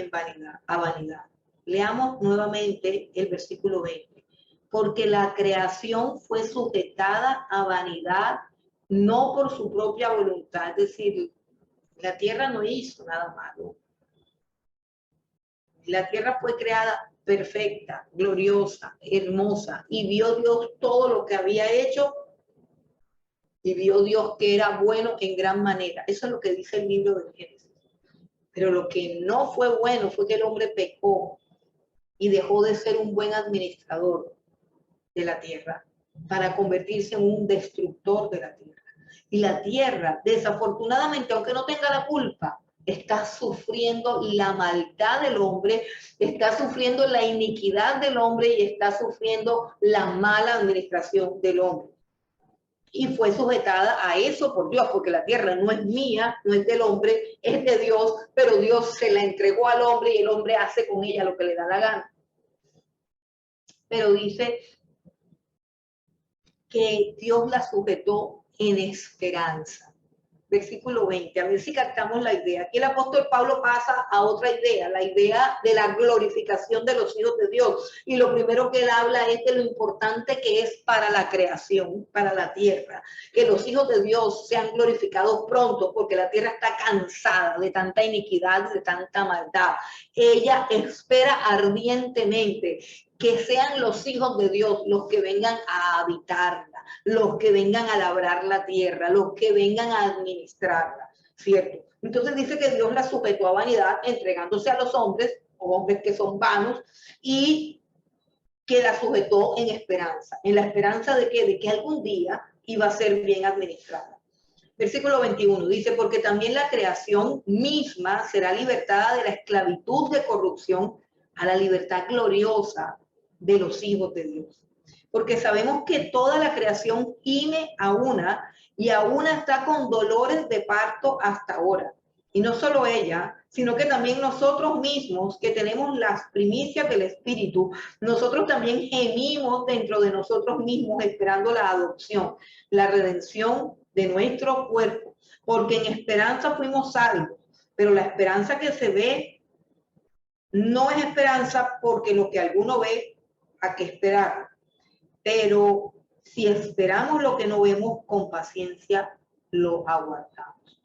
a vanidad. Leamos nuevamente el versículo 20. Porque la creación fue sujetada a vanidad, no por su propia voluntad. Es decir, la tierra no hizo nada malo. La tierra fue creada perfecta, gloriosa, hermosa, y vio Dios todo lo que había hecho, y vio Dios que era bueno en gran manera. Eso es lo que dice el libro de Génesis. Pero lo que no fue bueno fue que el hombre pecó y dejó de ser un buen administrador de la tierra para convertirse en un destructor de la tierra. Y la tierra, desafortunadamente, aunque no tenga la culpa, está sufriendo la maldad del hombre, está sufriendo la iniquidad del hombre y está sufriendo la mala administración del hombre. Y fue sujetada a eso por Dios, porque la tierra no es mía, no es del hombre, es de Dios, pero Dios se la entregó al hombre y el hombre hace con ella lo que le da la gana. Pero dice que Dios la sujetó en esperanza. Versículo 20, a ver si captamos la idea. Aquí el apóstol Pablo pasa a otra idea, la idea de la glorificación de los hijos de Dios. Y lo primero que él habla es de lo importante que es para la creación, para la tierra, que los hijos de Dios sean glorificados pronto, porque la tierra está cansada de tanta iniquidad, de tanta maldad. Ella espera ardientemente que sean los hijos de Dios los que vengan a habitarla, los que vengan a labrar la tierra, los que vengan a administrarla, ¿cierto? Entonces dice que Dios la sujetó a vanidad, entregándose a los hombres, o hombres que son vanos, y que la sujetó en esperanza. ¿En la esperanza de qué? De que algún día iba a ser bien administrada. Versículo 21 dice, porque también la creación misma será libertada de la esclavitud de corrupción a la libertad gloriosa de los hijos de Dios. Porque sabemos que toda la creación gime a una y a una está con dolores de parto hasta ahora. Y no solo ella, sino que también nosotros mismos, que tenemos las primicias del Espíritu, nosotros también gemimos dentro de nosotros mismos esperando la adopción, la redención de nuestro cuerpo. Porque en esperanza fuimos salvos, pero la esperanza que se ve no es esperanza, porque lo que alguno ve, a qué esperar. Pero si esperamos lo que no vemos, con paciencia lo aguardamos.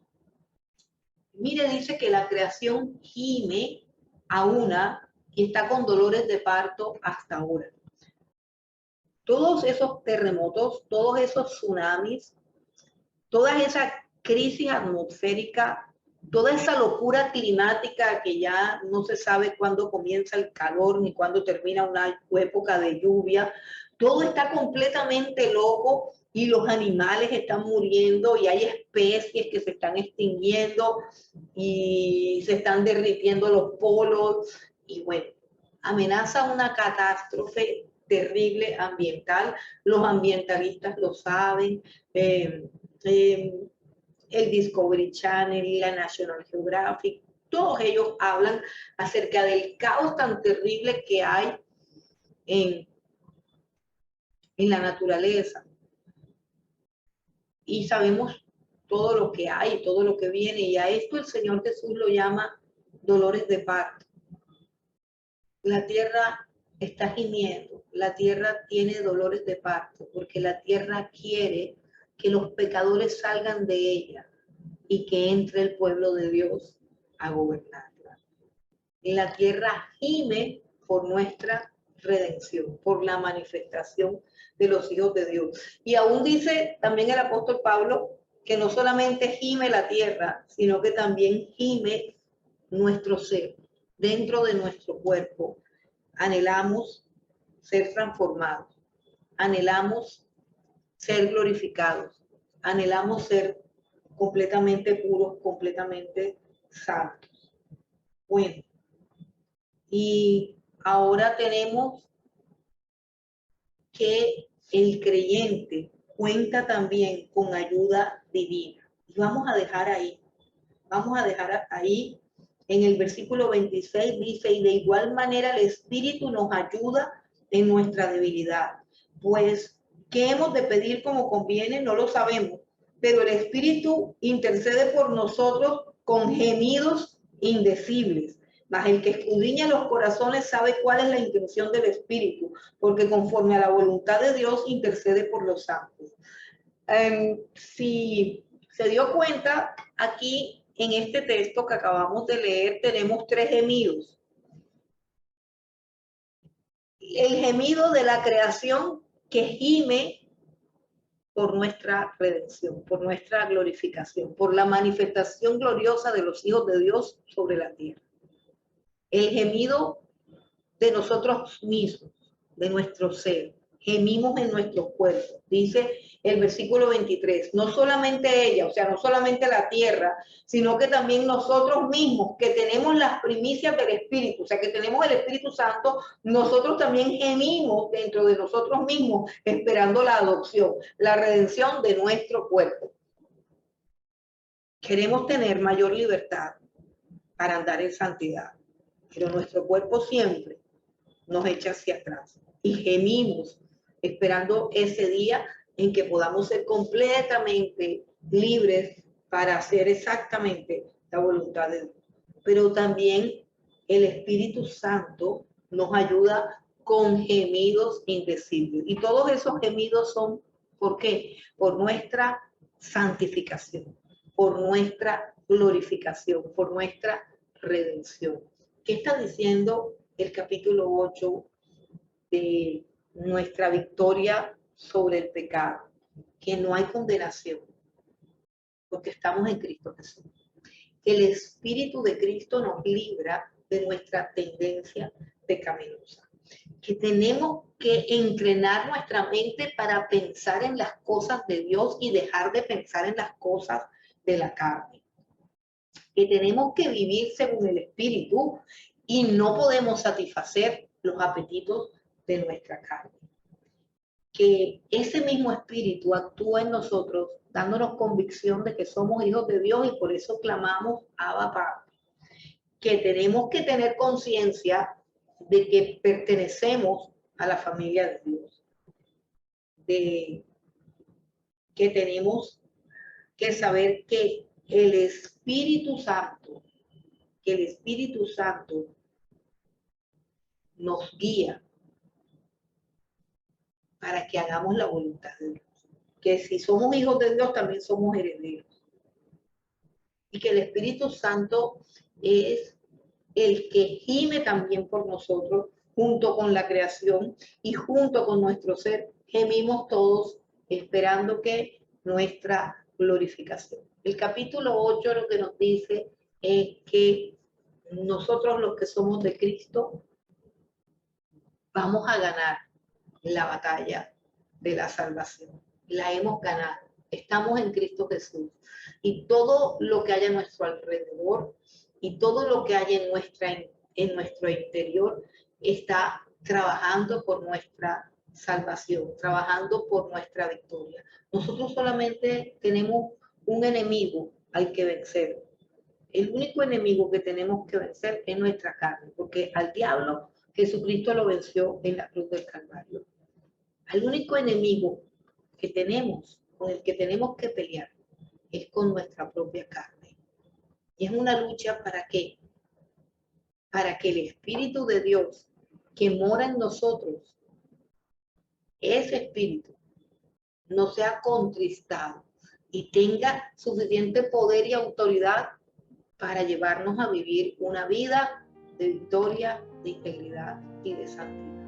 Mire, dice que la creación gime a una y está con dolores de parto hasta ahora. Todos esos terremotos, todos esos tsunamis, toda esa crisis atmosférica, toda esa locura climática que ya no se sabe cuándo comienza el calor ni cuándo termina una época de lluvia, todo está completamente loco y los animales están muriendo y hay especies que se están extinguiendo y se están derritiendo los polos y bueno, amenaza una catástrofe terrible ambiental. Los ambientalistas lo saben. El Discovery Channel, la National Geographic, todos ellos hablan acerca del caos tan terrible que hay en la naturaleza. Y sabemos todo lo que hay, todo lo que viene, y a esto el Señor Jesús lo llama dolores de parto. La tierra está gimiendo, la tierra tiene dolores de parto, porque la tierra quiere que los pecadores salgan de ella y que entre el pueblo de Dios a gobernarla. La tierra gime por nuestra redención, por la manifestación de los hijos de Dios. Y aún dice también el apóstol Pablo que no solamente gime la tierra, sino que también gime nuestro ser, dentro de nuestro cuerpo. Anhelamos ser transformados, anhelamos ser glorificados, anhelamos ser completamente puros, completamente santos. Bueno, y ahora tenemos que el creyente cuenta también con ayuda divina. Y vamos a dejar ahí en el versículo 26 dice, y de igual manera el Espíritu nos ayuda en nuestra debilidad. Pues, ¿qué hemos de pedir como conviene? No lo sabemos, pero el Espíritu intercede por nosotros con gemidos indecibles. Mas el que escudriña los corazones sabe cuál es la intención del Espíritu, porque conforme a la voluntad de Dios intercede por los santos. Si se dio cuenta, aquí en este texto que acabamos de leer tenemos tres gemidos. El gemido de la creación que gime por nuestra redención, por nuestra glorificación, por la manifestación gloriosa de los hijos de Dios sobre la tierra. El gemido de nosotros mismos, de nuestro ser. Gemimos en nuestro cuerpo. Dice el versículo 23, no solamente ella, o sea, no solamente la tierra, sino que también nosotros mismos, que tenemos las primicias del Espíritu, o sea, que tenemos el Espíritu Santo, nosotros también gemimos dentro de nosotros mismos, esperando la adopción, la redención de nuestro cuerpo. Queremos tener mayor libertad para andar en santidad, pero nuestro cuerpo siempre nos echa hacia atrás y gemimos esperando ese día en que podamos ser completamente libres para hacer exactamente la voluntad de Dios. Pero también el Espíritu Santo nos ayuda con gemidos indecibles. Y todos esos gemidos son, ¿por qué? Por nuestra santificación, por nuestra glorificación, por nuestra redención. ¿Qué está diciendo el capítulo 8 de nuestra victoria sobre el pecado? Que no hay condenación, porque estamos en Cristo Jesús. El Espíritu de Cristo nos libra de nuestra tendencia pecaminosa. Que tenemos que entrenar nuestra mente para pensar en las cosas de Dios y dejar de pensar en las cosas de la carne. Que tenemos que vivir según el Espíritu y no podemos satisfacer los apetitos de nuestra carne. Que ese mismo Espíritu actúa en nosotros, dándonos convicción de que somos hijos de Dios y por eso clamamos Abba Padre. Que tenemos que tener conciencia de que pertenecemos a la familia de Dios. De que tenemos que saber que el Espíritu Santo nos guía para que hagamos la voluntad de Dios. Que si somos hijos de Dios, también somos herederos. Y que el Espíritu Santo es el que gime también por nosotros, junto con la creación y junto con nuestro ser, gemimos todos esperando que nuestra glorificación. El capítulo 8 lo que nos dice es que nosotros los que somos de Cristo vamos a ganar la batalla de la salvación. La hemos ganado. Estamos en Cristo Jesús. Y todo lo que haya a nuestro alrededor y todo lo que haya en nuestro interior está trabajando por nuestra salvación, trabajando por nuestra victoria. Nosotros solamente tenemos un enemigo al que vencer. El único enemigo que tenemos que vencer es nuestra carne, porque al diablo Jesucristo lo venció en la cruz del Calvario. Al único enemigo que tenemos, con el que tenemos que pelear, es con nuestra propia carne. Y es una lucha ¿para qué? Para que el Espíritu de Dios que mora en nosotros, ese Espíritu, no sea contristado y tenga suficiente poder y autoridad para llevarnos a vivir una vida de victoria, de integridad y de santidad.